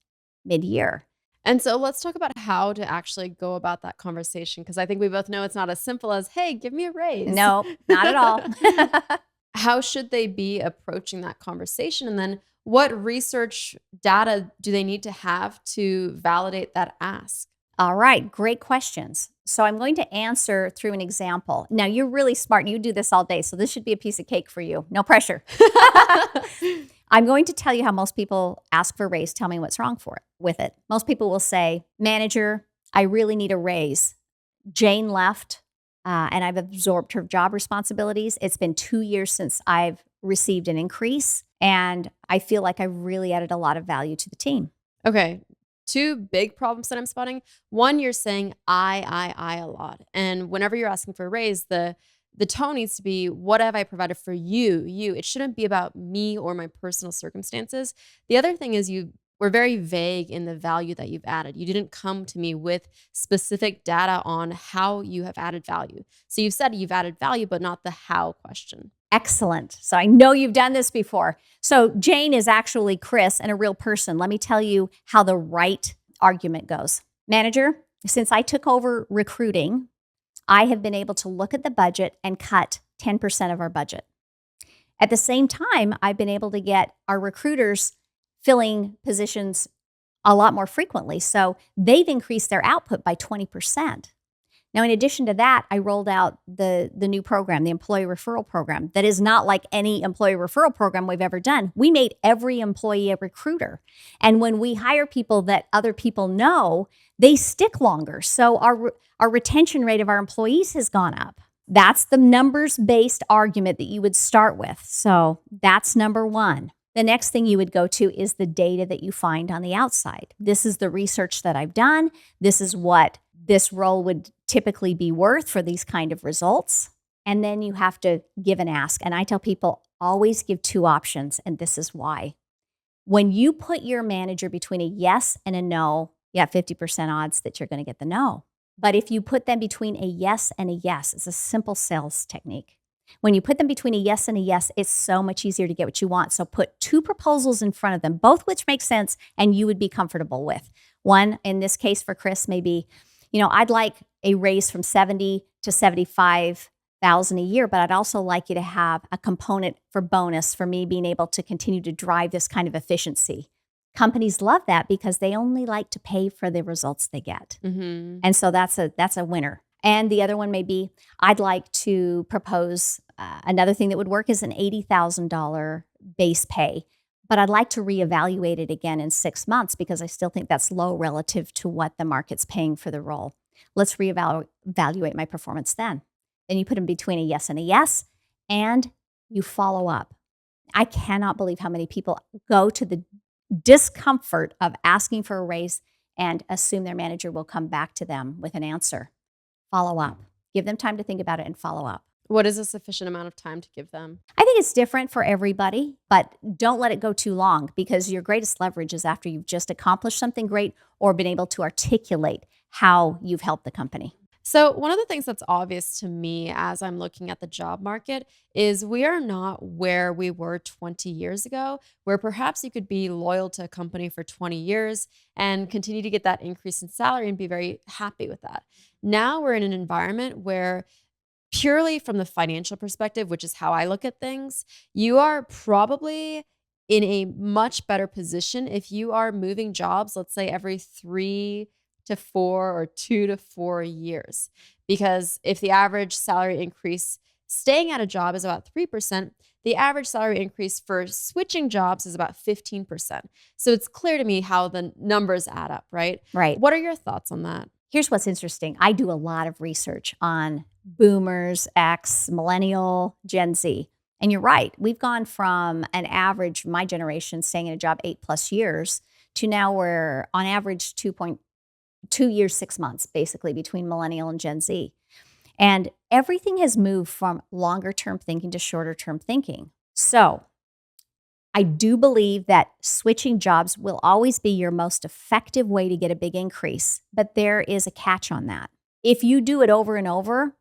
mid-year. And so let's talk about how to actually go about that conversation because I think we both know it's not as simple as, hey, give me a raise. No, not at all. How should they be approaching that conversation? And then what research data do they need to have to validate that ask? All right, great questions. So I'm going to answer through an example. Now, you're really smart. You do this all day, so this should be a piece of cake for you. No pressure. I'm going to tell you how most people ask for a raise. Tell me what's wrong with it. Most people will say, manager, I really need a raise. Jane left, and I've absorbed her job responsibilities. It's been 2 years since I've received an increase, and I feel like I really added a lot of value to the team. Okay. Two big problems that I'm spotting. One, you're saying I a lot. And whenever you're asking for a raise, the tone needs to be, what have I provided for you? It shouldn't be about me or my personal circumstances. The other thing is you were very vague in the value that you've added. You didn't come to me with specific data on how you have added value. So you've said you've added value, but not the how question. Excellent. So I know you've done this before. So Jane is actually Chris and a real person. Let me tell you how the right argument goes. Manager, since I took over recruiting, I have been able to look at the budget and cut 10% of our budget. At the same time, I've been able to get our recruiters filling positions a lot more frequently. So they've increased their output by 20%. Now, in addition to that, I rolled out the new program, the employee referral program, that is not like any employee referral program we've ever done. We made every employee a recruiter. And when we hire people that other people know, they stick longer. So our retention rate of our employees has gone up. That's the numbers-based argument that you would start with. So that's number one. The next thing you would go to is the data that you find on the outside. This is the research that I've done. This is what this role would typically be worth for these kind of results. And then you have to give and ask. And I tell people, always give two options, and this is why. When you put your manager between a yes and a no, you have 50% odds that you're going to get the no. But if you put them between a yes and a yes, it's a simple sales technique. When you put them between a yes and a yes, it's so much easier to get what you want. So put two proposals in front of them, both which make sense and you would be comfortable with. One, in this case for Chris, maybe, I'd like a raise from $70,000 to $75,000 a year, but I'd also like you to have a component for bonus for me being able to continue to drive this kind of efficiency. Companies love that because they only like to pay for the results they get. Mm-hmm. And so that's a winner. And the other one may be, I'd like to propose another thing that would work is an $80,000 base pay, but I'd like to reevaluate it again in 6 months because I still think that's low relative to what the market's paying for the role. Let's reevaluate my performance then. Then you put in between a yes, and you follow up. I cannot believe how many people go to the discomfort of asking for a raise and assume their manager will come back to them with an answer. Follow up. Give them time to think about it and follow up. What is a sufficient amount of time to give them? I think it's different for everybody, but don't let it go too long because your greatest leverage is after you've just accomplished something great or been able to articulate how you've helped the company. So one of the things that's obvious to me as I'm looking at the job market is we are not where we were 20 years ago, where perhaps you could be loyal to a company for 20 years and continue to get that increase in salary and be very happy with that. Now we're in an environment where purely from the financial perspective, which is how I look at things, you are probably in a much better position if you are moving jobs, let's say every 3 to 4 or 2 to 4 years. Because if the average salary increase staying at a job is about 3%, the average salary increase for switching jobs is about 15%. So it's clear to me how the numbers add up, right? Right. What are your thoughts on that? Here's what's interesting. I do a lot of research on boomers, X, millennial, Gen Z. And you're right. We've gone from an average, my generation, staying in a job 8+ years to now we're on average 2 years, 6 months, basically, between millennial and Gen Z. And everything has moved from longer term thinking to shorter term thinking. So I do believe that switching jobs will always be your most effective way to get a big increase, but there is a catch on that. If you do it over and over,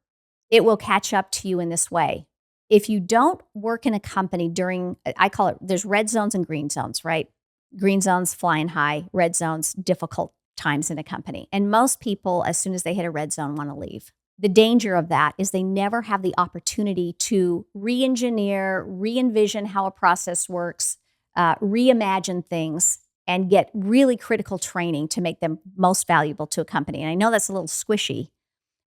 it will catch up to you in this way. If you don't work in a company during, I call it, there's red zones and green zones, right? Green zones flying high, red zones difficult times in a company. And most people, as soon as they hit a red zone, want to leave. The danger of that is they never have the opportunity to re-engineer, re-envision how a process works, reimagine things, and get really critical training to make them most valuable to a company. And I know that's a little squishy,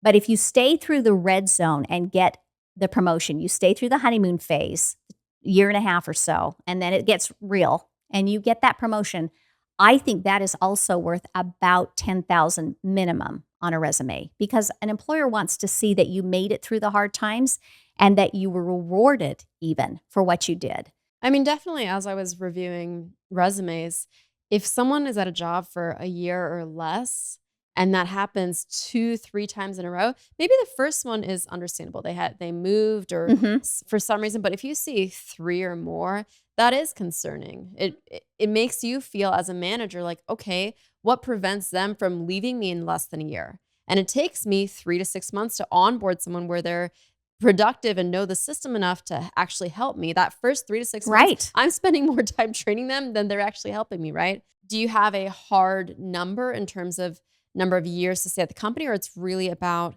but if you stay through the red zone and get the promotion, you stay through the honeymoon phase, year and a half or so, and then it gets real and you get that promotion, I think that is also worth about $10,000 minimum on a resume because an employer wants to see that you made it through the hard times and that you were rewarded even for what you did. I mean, definitely as I was reviewing resumes, if someone is at a job for a year or less and that happens 2-3 times in a row, maybe the first one is understandable. They moved or for some reason, but if you see 3 or more, that is concerning. It makes you feel as a manager like, okay, what prevents them from leaving me in less than a year? And it takes me 3 to 6 months to onboard someone where they're productive and know the system enough to actually help me. That first 3 to 6 months, Right. I'm spending more time training them than they're actually helping me, right? Do you have a hard number in terms of number of years to stay at the company, or it's really about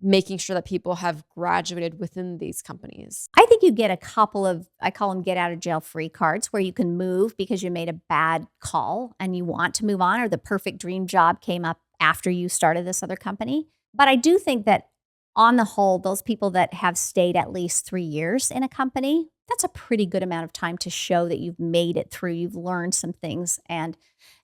making sure that people have graduated within these companies? I think you get a couple of, I call them get out of jail free cards where you can move because you made a bad call and you want to move on, or the perfect dream job came up after you started this other company. But I do think that on the whole, those people that have stayed at least 3 years in a company, that's a pretty good amount of time to show that you've made it through, you've learned some things and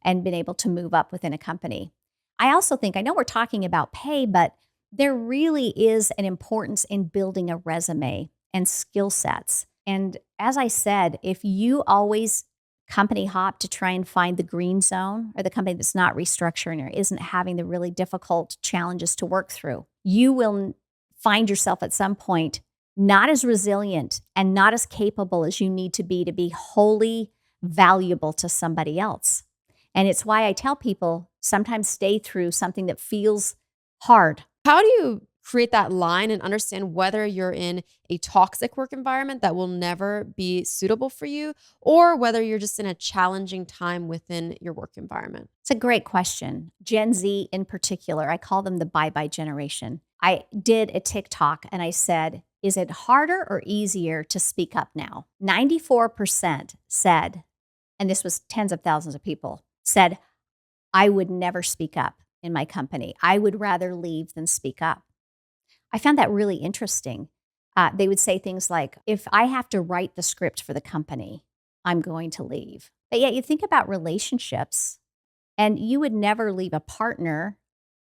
been able to move up within a company. I also think, I know we're talking about pay, but there really is an importance in building a resume and skill sets. And as I said, if you always company hop to try and find the green zone or the company that's not restructuring or isn't having the really difficult challenges to work through, you will find yourself at some point not as resilient and not as capable as you need to be wholly valuable to somebody else. And it's why I tell people sometimes stay through something that feels hard. How do you create that line and understand whether you're in a toxic work environment that will never be suitable for you, or whether you're just in a challenging time within your work environment? It's a great question. Gen Z in particular, I call them the bye-bye generation. I did a TikTok and I said, is it harder or easier to speak up now? 94% said, and this was tens of thousands of people, said, I would never speak up in my company. I would rather leave than speak up. I found that really interesting. They would say things like, if I have to write the script for the company, I'm going to leave. But yet you think about relationships, and you would never leave a partner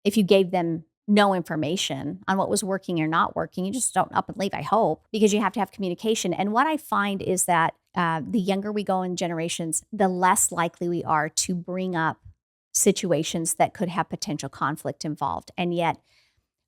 if you gave them no information on what was working or not working. You just don't up and leave, I hope, because you have to have communication. And what I find is that the younger we go in generations, the less likely we are to bring up situations that could have potential conflict involved. And yet,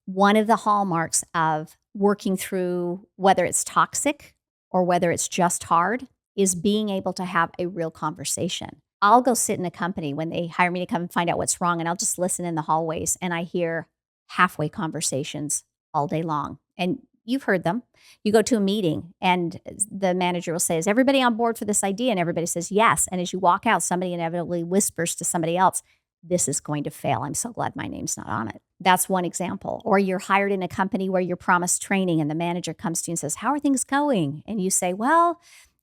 one of the hallmarks of working through whether it's toxic or whether it's just hard is being able to have a real conversation. I'll go sit in a company when they hire me to come and find out what's wrong, and I'll just listen in the hallways, and I hear halfway conversations all day long. And you've heard them. You go to a meeting and the manager will say, is everybody on board for this idea? And everybody says yes. And as you walk out, somebody inevitably whispers to somebody else, this is going to fail. I'm so glad my name's not on it. That's one example. Or you're hired in a company where you're promised training and the manager comes to you and says, how are things going? And you say, well,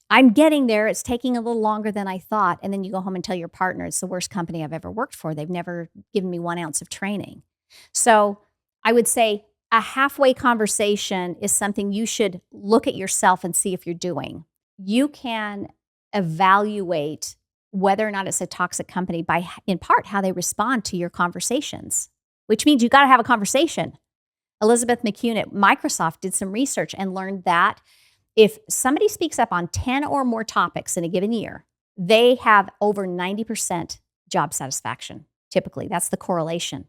I'm getting there. It's taking a little longer than I thought. And then you go home and tell your partner, it's the worst company I've ever worked for. They've never given me 1 ounce of training. So I would say a halfway conversation is something you should look at yourself and see if you're doing. You can evaluate whether or not it's a toxic company by, in part, how they respond to your conversations, which means you got to have a conversation. Elizabeth McCune at Microsoft did some research and learned that if somebody speaks up on 10 or more topics in a given year, they have over 90% job satisfaction. Typically, that's the correlation.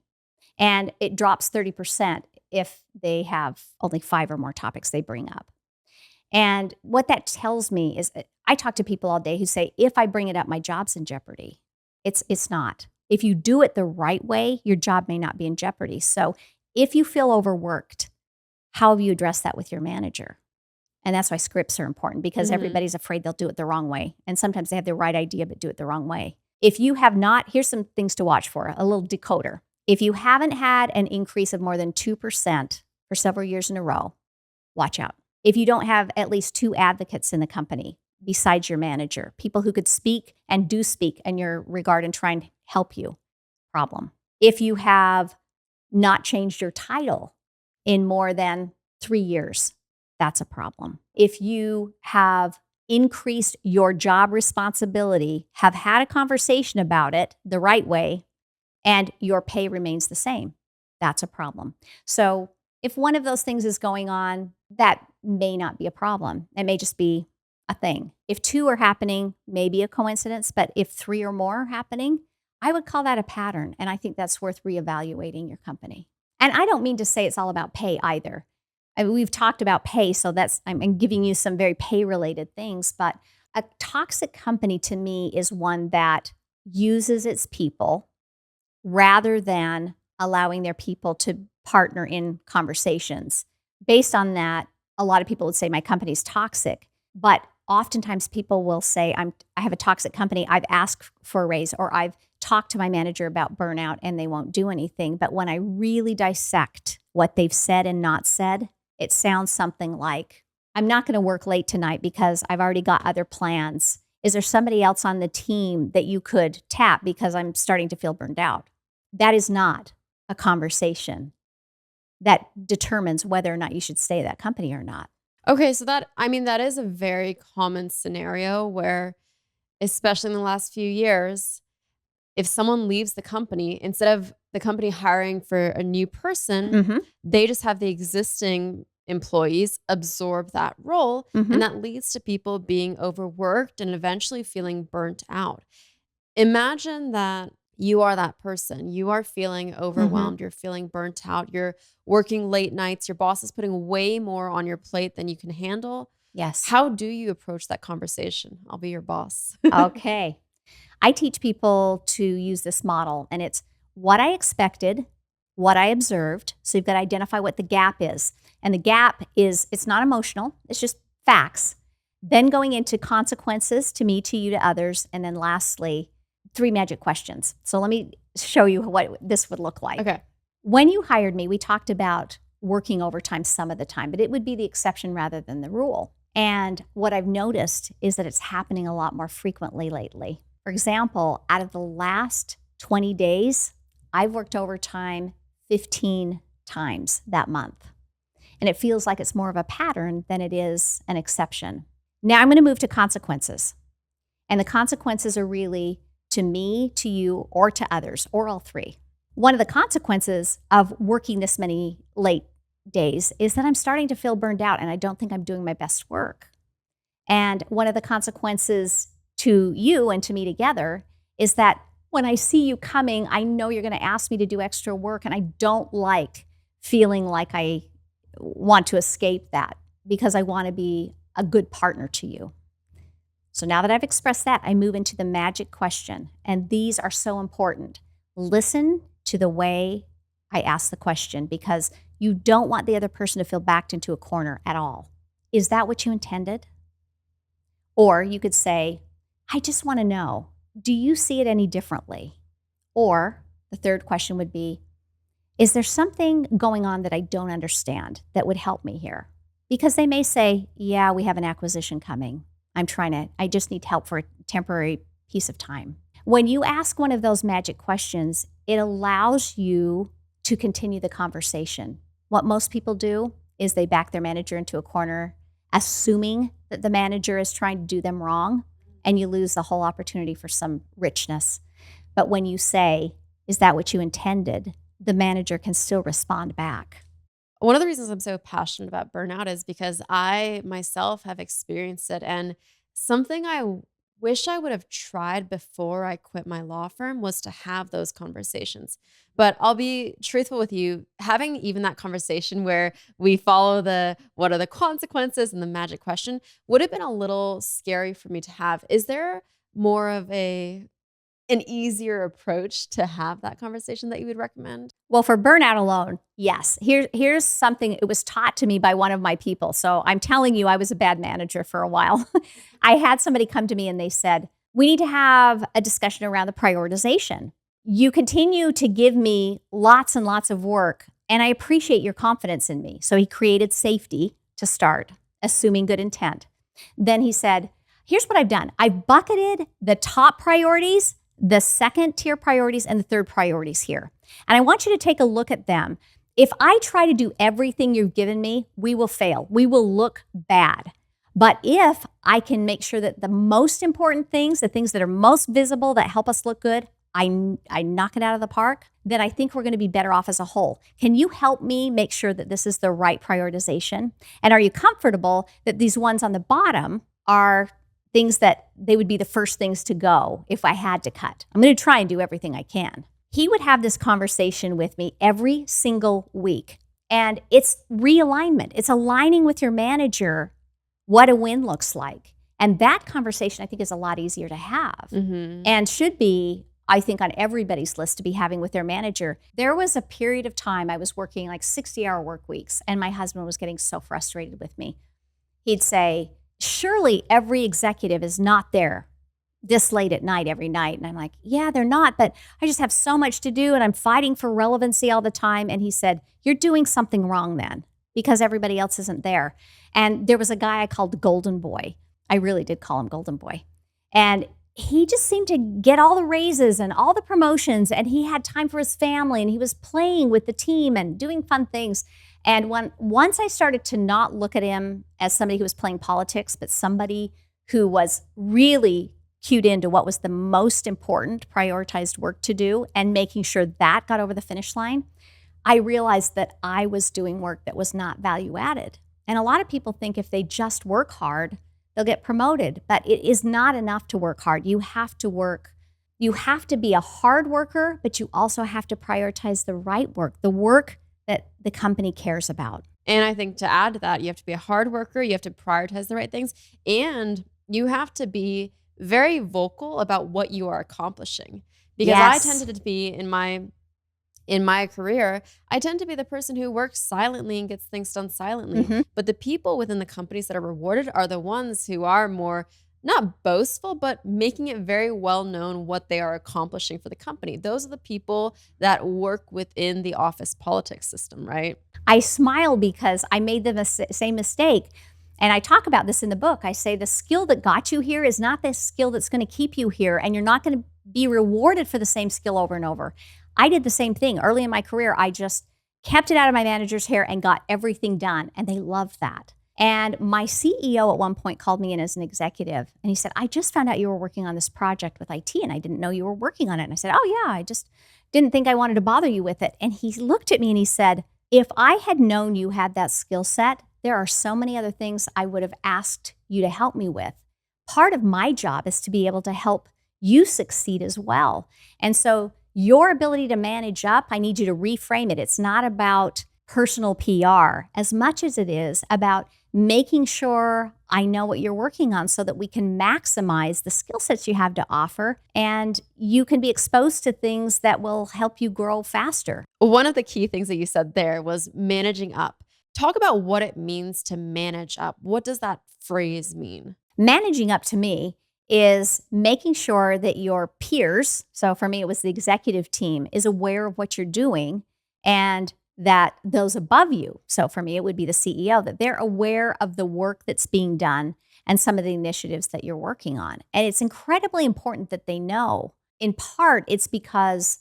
And it drops 30% if they have only 5 or more topics they bring up. And what that tells me is I talk to people all day who say, if I bring it up, my job's in jeopardy. It's not. If you do it the right way, your job may not be in jeopardy. So if you feel overworked, how have you addressed that with your manager? And that's why scripts are important, because everybody's afraid they'll do it the wrong way. And sometimes they have the right idea, but do it the wrong way. If you have not, here's some things to watch for, a little decoder. If you haven't had an increase of more than 2% for several years in a row, watch out. If you don't have at least 2 advocates in the company besides your manager, people who could speak and do speak in your regard and try and help you, problem. If you have not changed your title in more than 3 years, that's a problem. If you have increased your job responsibility, have had a conversation about it the right way, and your pay remains the same, that's a problem. So if one of those things is going on, that may not be a problem. It may just be a thing. If 2 are happening, maybe a coincidence, but if 3 or more are happening, I would call that a pattern. And I think that's worth reevaluating your company. And I don't mean to say it's all about pay either. I mean, we've talked about pay, so I'm giving you some very pay-related things, but a toxic company to me is one that uses its people rather than allowing their people to partner in conversations. Based on that, a lot of people would say my company's toxic, but oftentimes people will say, I have a toxic company, I've asked for a raise, or I've talked to my manager about burnout and they won't do anything. But when I really dissect what they've said and not said, it sounds something like, I'm not going to work late tonight because I've already got other plans. Is there somebody else on the team that you could tap because I'm starting to feel burned out? That is not a conversation that determines whether or not you should stay at that company or not. Okay, so that is a very common scenario where, especially in the last few years, if someone leaves the company, instead of the company hiring for a new person, they just have the existing employees absorb that role. And that leads to people being overworked and eventually feeling burnt out. Imagine that you are that person. You are feeling overwhelmed. You're feeling burnt out. You're working late nights. Your boss is putting way more on your plate than you can handle. Yes. How do you approach that conversation? I'll be your boss. Okay. I teach people to use this model, and it's what I expected, what I observed. So you've got to identify what the gap is. And the gap is, it's not emotional. It's just facts. Then going into consequences to me, to you, to others. And then lastly, 3 magic questions. So let me show you what this would look like. Okay. When you hired me, we talked about working overtime some of the time, but it would be the exception rather than the rule. And what I've noticed is that it's happening a lot more frequently lately. For example, out of the last 20 days, I've worked overtime 15 times that month. And it feels like it's more of a pattern than it is an exception. Now I'm going to move to consequences. And the consequences are really to me, to you, or to others, or all three. One of the consequences of working this many late days is that I'm starting to feel burned out and I don't think I'm doing my best work. And one of the consequences to you and to me together is that when I see you coming, I know you're going to ask me to do extra work, and I don't like feeling like I want to escape that because I want to be a good partner to you. So now that I've expressed that, I move into the magic question, and these are so important. Listen to the way I ask the question, because you don't want the other person to feel backed into a corner at all. Is that what you intended? Or you could say, I just want to know, do you see it any differently? Or the third question would be, is there something going on that I don't understand that would help me here? Because they may say, yeah, we have an acquisition coming. I just need help for a temporary piece of time. When you ask one of those magic questions, it allows you to continue the conversation. What most people do is they back their manager into a corner, assuming that the manager is trying to do them wrong, and you lose the whole opportunity for some richness. But when you say, is that what you intended? The manager can still respond back. One of the reasons I'm so passionate about burnout is because I myself have experienced it. And something I wish I would have tried before I quit my law firm was to have those conversations. But I'll be truthful with you, having even that conversation where we follow the what are the consequences and the magic question would have been a little scary for me to have. Is there more of an easier approach to have that conversation that you would recommend? Well, for burnout alone, yes. Here's something, it was taught to me by one of my people. So I'm telling you, I was a bad manager for a while. I had somebody come to me and they said, we need to have a discussion around the prioritization. You continue to give me lots and lots of work, and I appreciate your confidence in me. So he created safety to start, assuming good intent. Then he said, here's what I've done. I've bucketed the top priorities, the second tier priorities, and the third priorities here. And I want you to take a look at them. If I try to do everything you've given me, we will fail. We will look bad. But if I can make sure that the most important things, the things that are most visible that help us look good, I knock it out of the park, then I think we're going to be better off as a whole. Can you help me make sure that this is the right prioritization? And are you comfortable that these ones on the bottom are things that they would be the first things to go if I had to cut? I'm going to try and do everything I can. He would have this conversation with me every single week. And it's realignment. It's aligning with your manager what a win looks like. And that conversation, I think, is a lot easier to have and should be, I think, on everybody's list to be having with their manager. There was a period of time I was working like 60-hour work weeks, and my husband was getting so frustrated with me. He'd say, surely every executive is not there this late at night every night. And I'm like, yeah, they're not, but I just have so much to do and I'm fighting for relevancy all the time. And he said, you're doing something wrong then because everybody else isn't there. And there was a guy I called the Golden Boy. I really did call him Golden Boy. And he just seemed to get all the raises and all the promotions, and he had time for his family, and he was playing with the team and doing fun things. And once I started to not look at him as somebody who was playing politics, but somebody who was really cued into what was the most important prioritized work to do and making sure that got over the finish line, I realized that I was doing work that was not value added. And a lot of people think if they just work hard, they'll get promoted, but it is not enough to work hard. You have to work. You have to be a hard worker, but you also have to prioritize the right work, the work that the company cares about. And I think to add to that, you have to be a hard worker, you have to prioritize the right things, and you have to be very vocal about what you are accomplishing. Because Yes. I tended to be in my career, I tend to be the person who works silently and gets things done silently. But the people within the companies that are rewarded are the ones who are more, not boastful, but making it very well known what they are accomplishing for the company. Those are the people that work within the office politics system, right? I smile because I made the same mistake. And I talk about this in the book. I say the skill that got you here is not the skill that's going to keep you here, and you're not going to be rewarded for the same skill over and over. I did the same thing. Early in my career, I just kept it out of my manager's hair and got everything done, and they loved that. And my CEO at one point called me in as an executive and he said, I just found out you were working on this project with IT and I didn't know you were working on it. And I said, oh yeah, I just didn't think I wanted to bother you with it. And he looked at me and he said, if I had known you had that skill set, there are so many other things I would have asked you to help me with. Part of my job is to be able to help you succeed as well. And so your ability to manage up, I need you to reframe it. It's not about personal PR as much as it is about making sure I know what you're working on so that we can maximize the skill sets you have to offer and you can be exposed to things that will help you grow faster. One of the key things that you said there was managing up. Talk about what it means to manage up. What does that phrase mean? Managing up to me is making sure that your peers, so for me it was the executive team, is aware of what you're doing and that those above you, so for me it would be the CEO, that they're aware of the work that's being done and some of the initiatives that you're working on. And it's incredibly important that they know. In part, it's because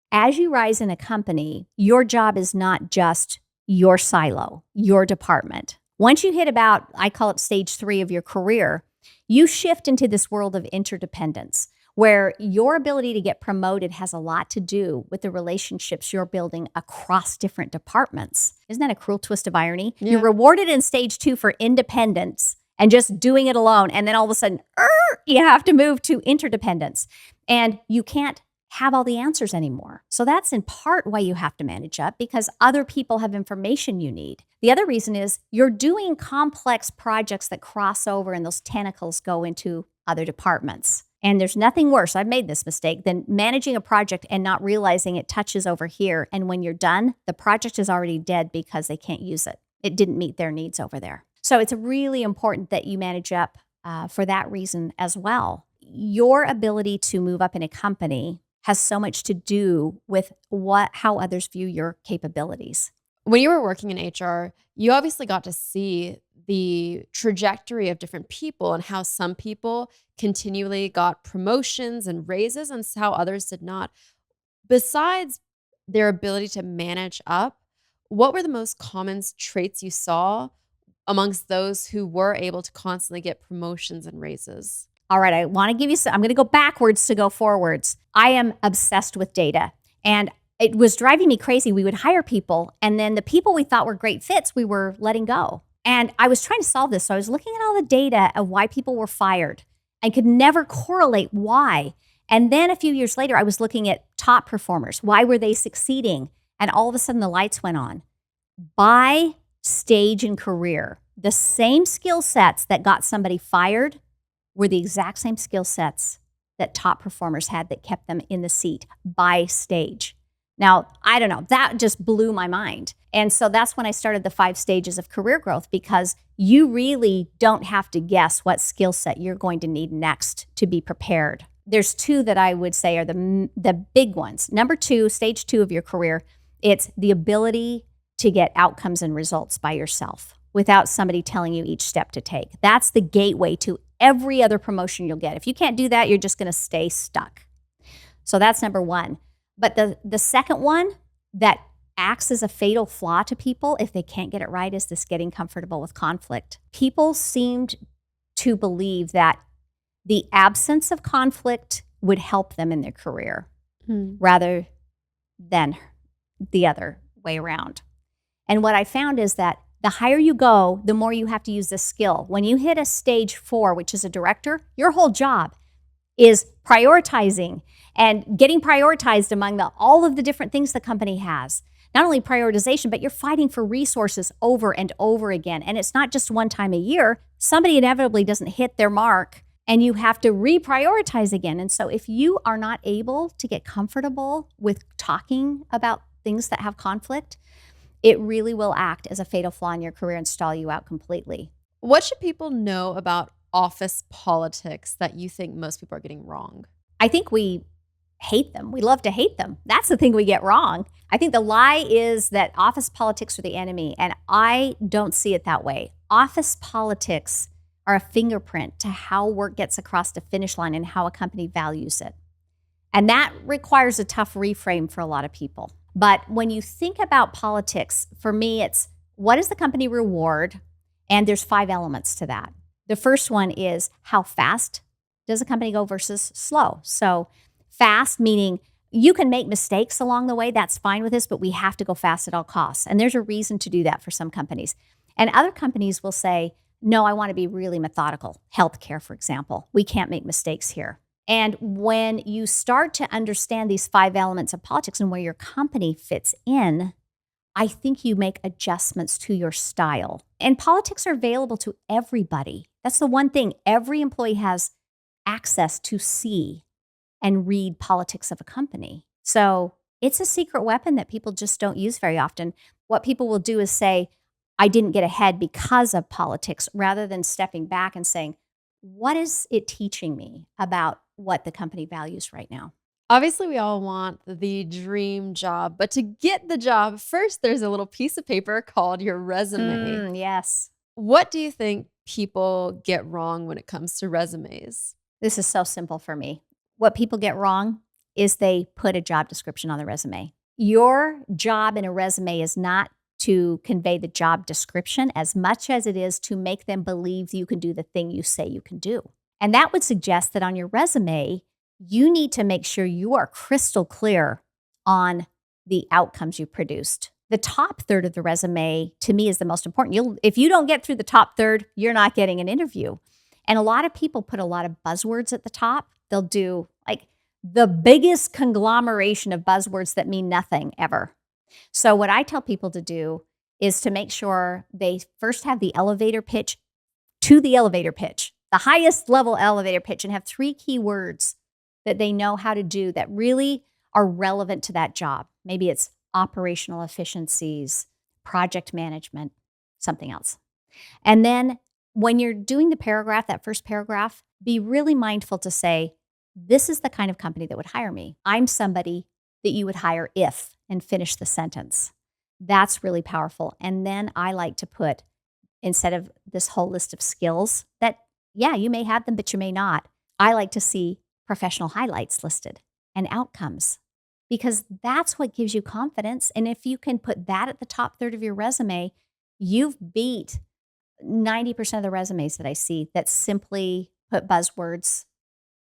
as you rise in a company, your job is not just your silo, your department. Once you hit about, I call it stage 3 of your career, you shift into this world of interdependence, where your ability to get promoted has a lot to do with the relationships you're building across different departments. Isn't that a cruel twist of irony? Yeah. You're rewarded in stage 2 for independence and just doing it alone. And then all of a sudden, you have to move to interdependence. And you can't have all the answers anymore. So that's in part why you have to manage up, because other people have information you need. The other reason is you're doing complex projects that cross over and those tentacles go into other departments. And there's nothing worse, I've made this mistake, than managing a project and not realizing it touches over here. And when you're done, the project is already dead because they can't use it. It didn't meet their needs over there. So it's really important that you manage up for that reason as well. Your ability to move up in a company has so much to do with how others view your capabilities. When you were working in HR, you obviously got to see the trajectory of different people and how some people continually got promotions and raises and how others did not. Besides their ability to manage up, what were the most common traits you saw amongst those who were able to constantly get promotions and raises? All right, I want to give you I'm going to go backwards to go forwards. I am obsessed with data, and it was driving me crazy. We would hire people, and then the people we thought were great fits, we were letting go. And I was trying to solve this. So I was looking at all the data of why people were fired and could never correlate why. And then a few years later, I was looking at top performers. Why were they succeeding? And all of a sudden the lights went on. By stage and career, the same skill sets that got somebody fired were the exact same skill sets that top performers had that kept them in the seat by stage. Now, I don't know, that just blew my mind. And so that's when I started the 5 stages of career growth, because you really don't have to guess what skill set you're going to need next to be prepared. There's 2 that I would say are the big ones. Number 2, stage 2 of your career, it's the ability to get outcomes and results by yourself without somebody telling you each step to take. That's the gateway to every other promotion you'll get. If you can't do that, you're just going to stay stuck. So that's number 1. But the second one that acts as a fatal flaw to people if they can't get it right is this getting comfortable with conflict. People seemed to believe that the absence of conflict would help them in their career rather than the other way around. And what I found is that the higher you go, the more you have to use this skill. When you hit a stage 4, which is a director, your whole job is prioritizing and getting prioritized among all of the different things the company has. Not only prioritization, but you're fighting for resources over and over again. And it's not just one time a year. Somebody inevitably doesn't hit their mark and you have to reprioritize again. And so if you are not able to get comfortable with talking about things that have conflict, it really will act as a fatal flaw in your career and stall you out completely. What should people know about office politics that you think most people are getting wrong? I think we hate them. We love to hate them. That's the thing we get wrong. I think the lie is that office politics are the enemy, and I don't see it that way. Office politics are a fingerprint to how work gets across the finish line and how a company values it. And that requires a tough reframe for a lot of people. But when you think about politics, for me, it's what does the company reward And there's 5 elements to that. The first one is how fast does a company go versus slow. So fast meaning you can make mistakes along the way. That's fine with us, but we have to go fast at all costs. And there's a reason to do that for some companies. And other companies will say, no, I want to be really methodical. Healthcare, for example. We can't make mistakes here. And when you start to understand these 5 elements of politics and where your company fits in, I think you make adjustments to your style. And politics are available to everybody. That's the one thing. Every employee has access to see and read politics of a company. So it's a secret weapon that people just don't use very often. What people will do is say, I didn't get ahead because of politics, rather than stepping back and saying, what is it teaching me about what the company values right now? Obviously, we all want the dream job, but to get the job, first there's a little piece of paper called your resume. Yes. What do you think people get wrong when it comes to resumes? This is so simple for me. What people get wrong is they put a job description on the resume. Your job in a resume is not to convey the job description as much as it is to make them believe you can do the thing you say you can do. And that would suggest that on your resume, you need to make sure you are crystal clear on the outcomes you produced. The top third of the resume, to me, is the most important. If you don't get through the top third, you're not getting an interview. And a lot of people put a lot of buzzwords at the top. They'll do like the biggest conglomeration of buzzwords that mean nothing ever. So what I tell people to do is to make sure they first have the elevator pitch to the elevator pitch, the highest level elevator pitch, and have 3 key words that they know how to do that really are relevant to that job. Maybe it's operational efficiencies, project management, something else. And then when you're doing the paragraph, that first paragraph, be really mindful to say, this is the kind of company that would hire me. I'm somebody that you would hire if, and finish the sentence. That's really powerful. And then I like to put, instead of this whole list of skills that, yeah, you may have them, but you may not, I like to see professional highlights listed and outcomes, because that's what gives you confidence. And if you can put that at the top third of your resume, you've beat 90% of the resumes that I see that simply put buzzwords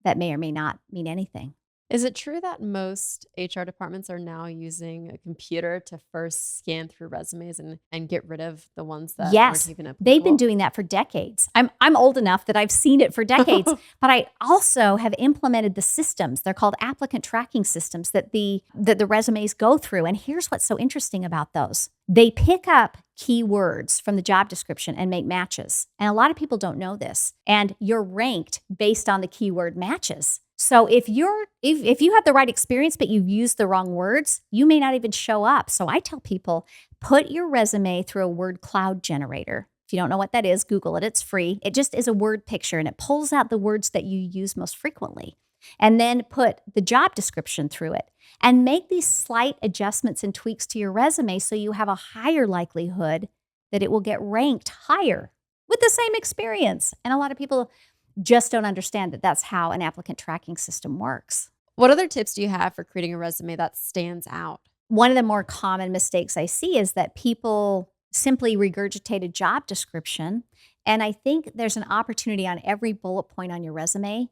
that may or may not mean anything. Is it true that most HR departments are now using a computer to first scan through resumes and get rid of the ones that Yes, aren't even applicable? they've been doing that for decades. I'm old enough that I've seen it for decades, but I also have implemented the systems. They're called applicant tracking systems that the resumes go through. And here's what's so interesting about those. They pick up keywords from the job description and make matches. And a lot of people don't know this. And you're ranked based on the keyword matches. So if you have the right experience, but you've used the wrong words, you may not even show up. So I tell people, put your resume through a word cloud generator. If you don't know what that is, Google it. It's free. It just is a word picture, and it pulls out the words that you use most frequently. And then put the job description through it and make these slight adjustments and tweaks to your resume so you have a higher likelihood that it will get ranked higher with the same experience. And a lot of people just don't understand that that's how an applicant tracking system works. What other tips do you have for creating a resume that stands out? One of the more common mistakes I see is that people simply regurgitate a job description. And I think there's an opportunity on every bullet point on your resume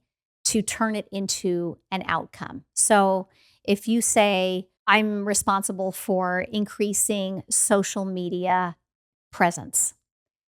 to turn it into an outcome. So if you say, I'm responsible for increasing social media presence,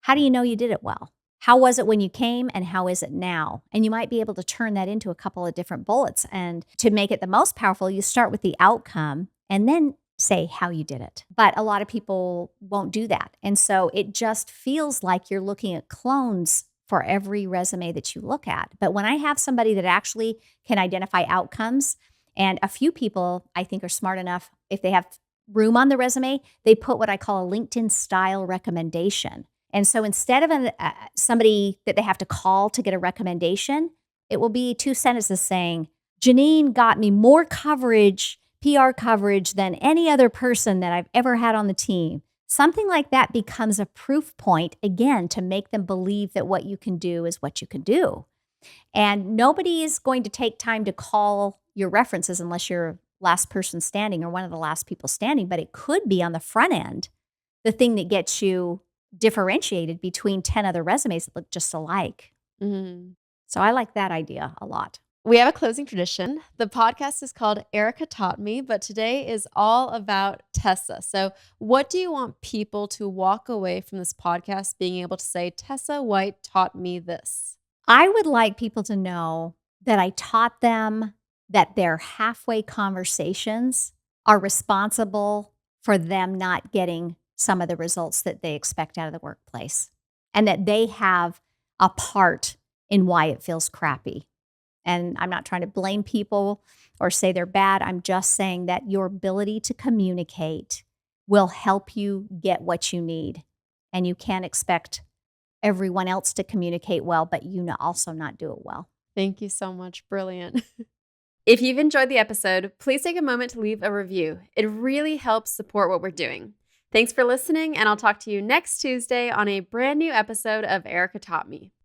how do you know you did it well? How was it when you came, and how is it now? And you might be able to turn that into a couple of different bullets. And to make it the most powerful, you start with the outcome and then say how you did it. But a lot of people won't do that. And so it just feels like you're looking at clones for every resume that you look at. But when I have somebody that actually can identify outcomes, and a few people I think are smart enough, if they have room on the resume, they put what I call a LinkedIn style recommendation. And so instead of somebody that they have to call to get a recommendation, it will be 2 sentences saying, Janine got me more coverage, PR coverage, than any other person that I've ever had on the team. Something like that becomes a proof point, again, to make them believe that what you can do is what you can do. And nobody is going to take time to call your references unless you're last person standing or one of the last people standing, but it could be on the front end, the thing that gets you differentiated between 10 other resumes that look just alike. Mhm. So I like that idea a lot. We have a closing tradition. The podcast is called Erika Taught Me, but today is all about Tessa. So, what do you want people to walk away from this podcast being able to say, Tessa White taught me this? I would like people to know that I taught them that their halfway conversations are responsible for them not getting some of the results that they expect out of the workplace, and that they have a part in why it feels crappy. And I'm not trying to blame people or say they're bad. I'm just saying that your ability to communicate will help you get what you need. And you can't expect everyone else to communicate well, but also not do it well. Thank you so much. Brilliant. If you've enjoyed the episode, please take a moment to leave a review. It really helps support what we're doing. Thanks for listening, and I'll talk to you next Tuesday on a brand new episode of Erika Taught Me.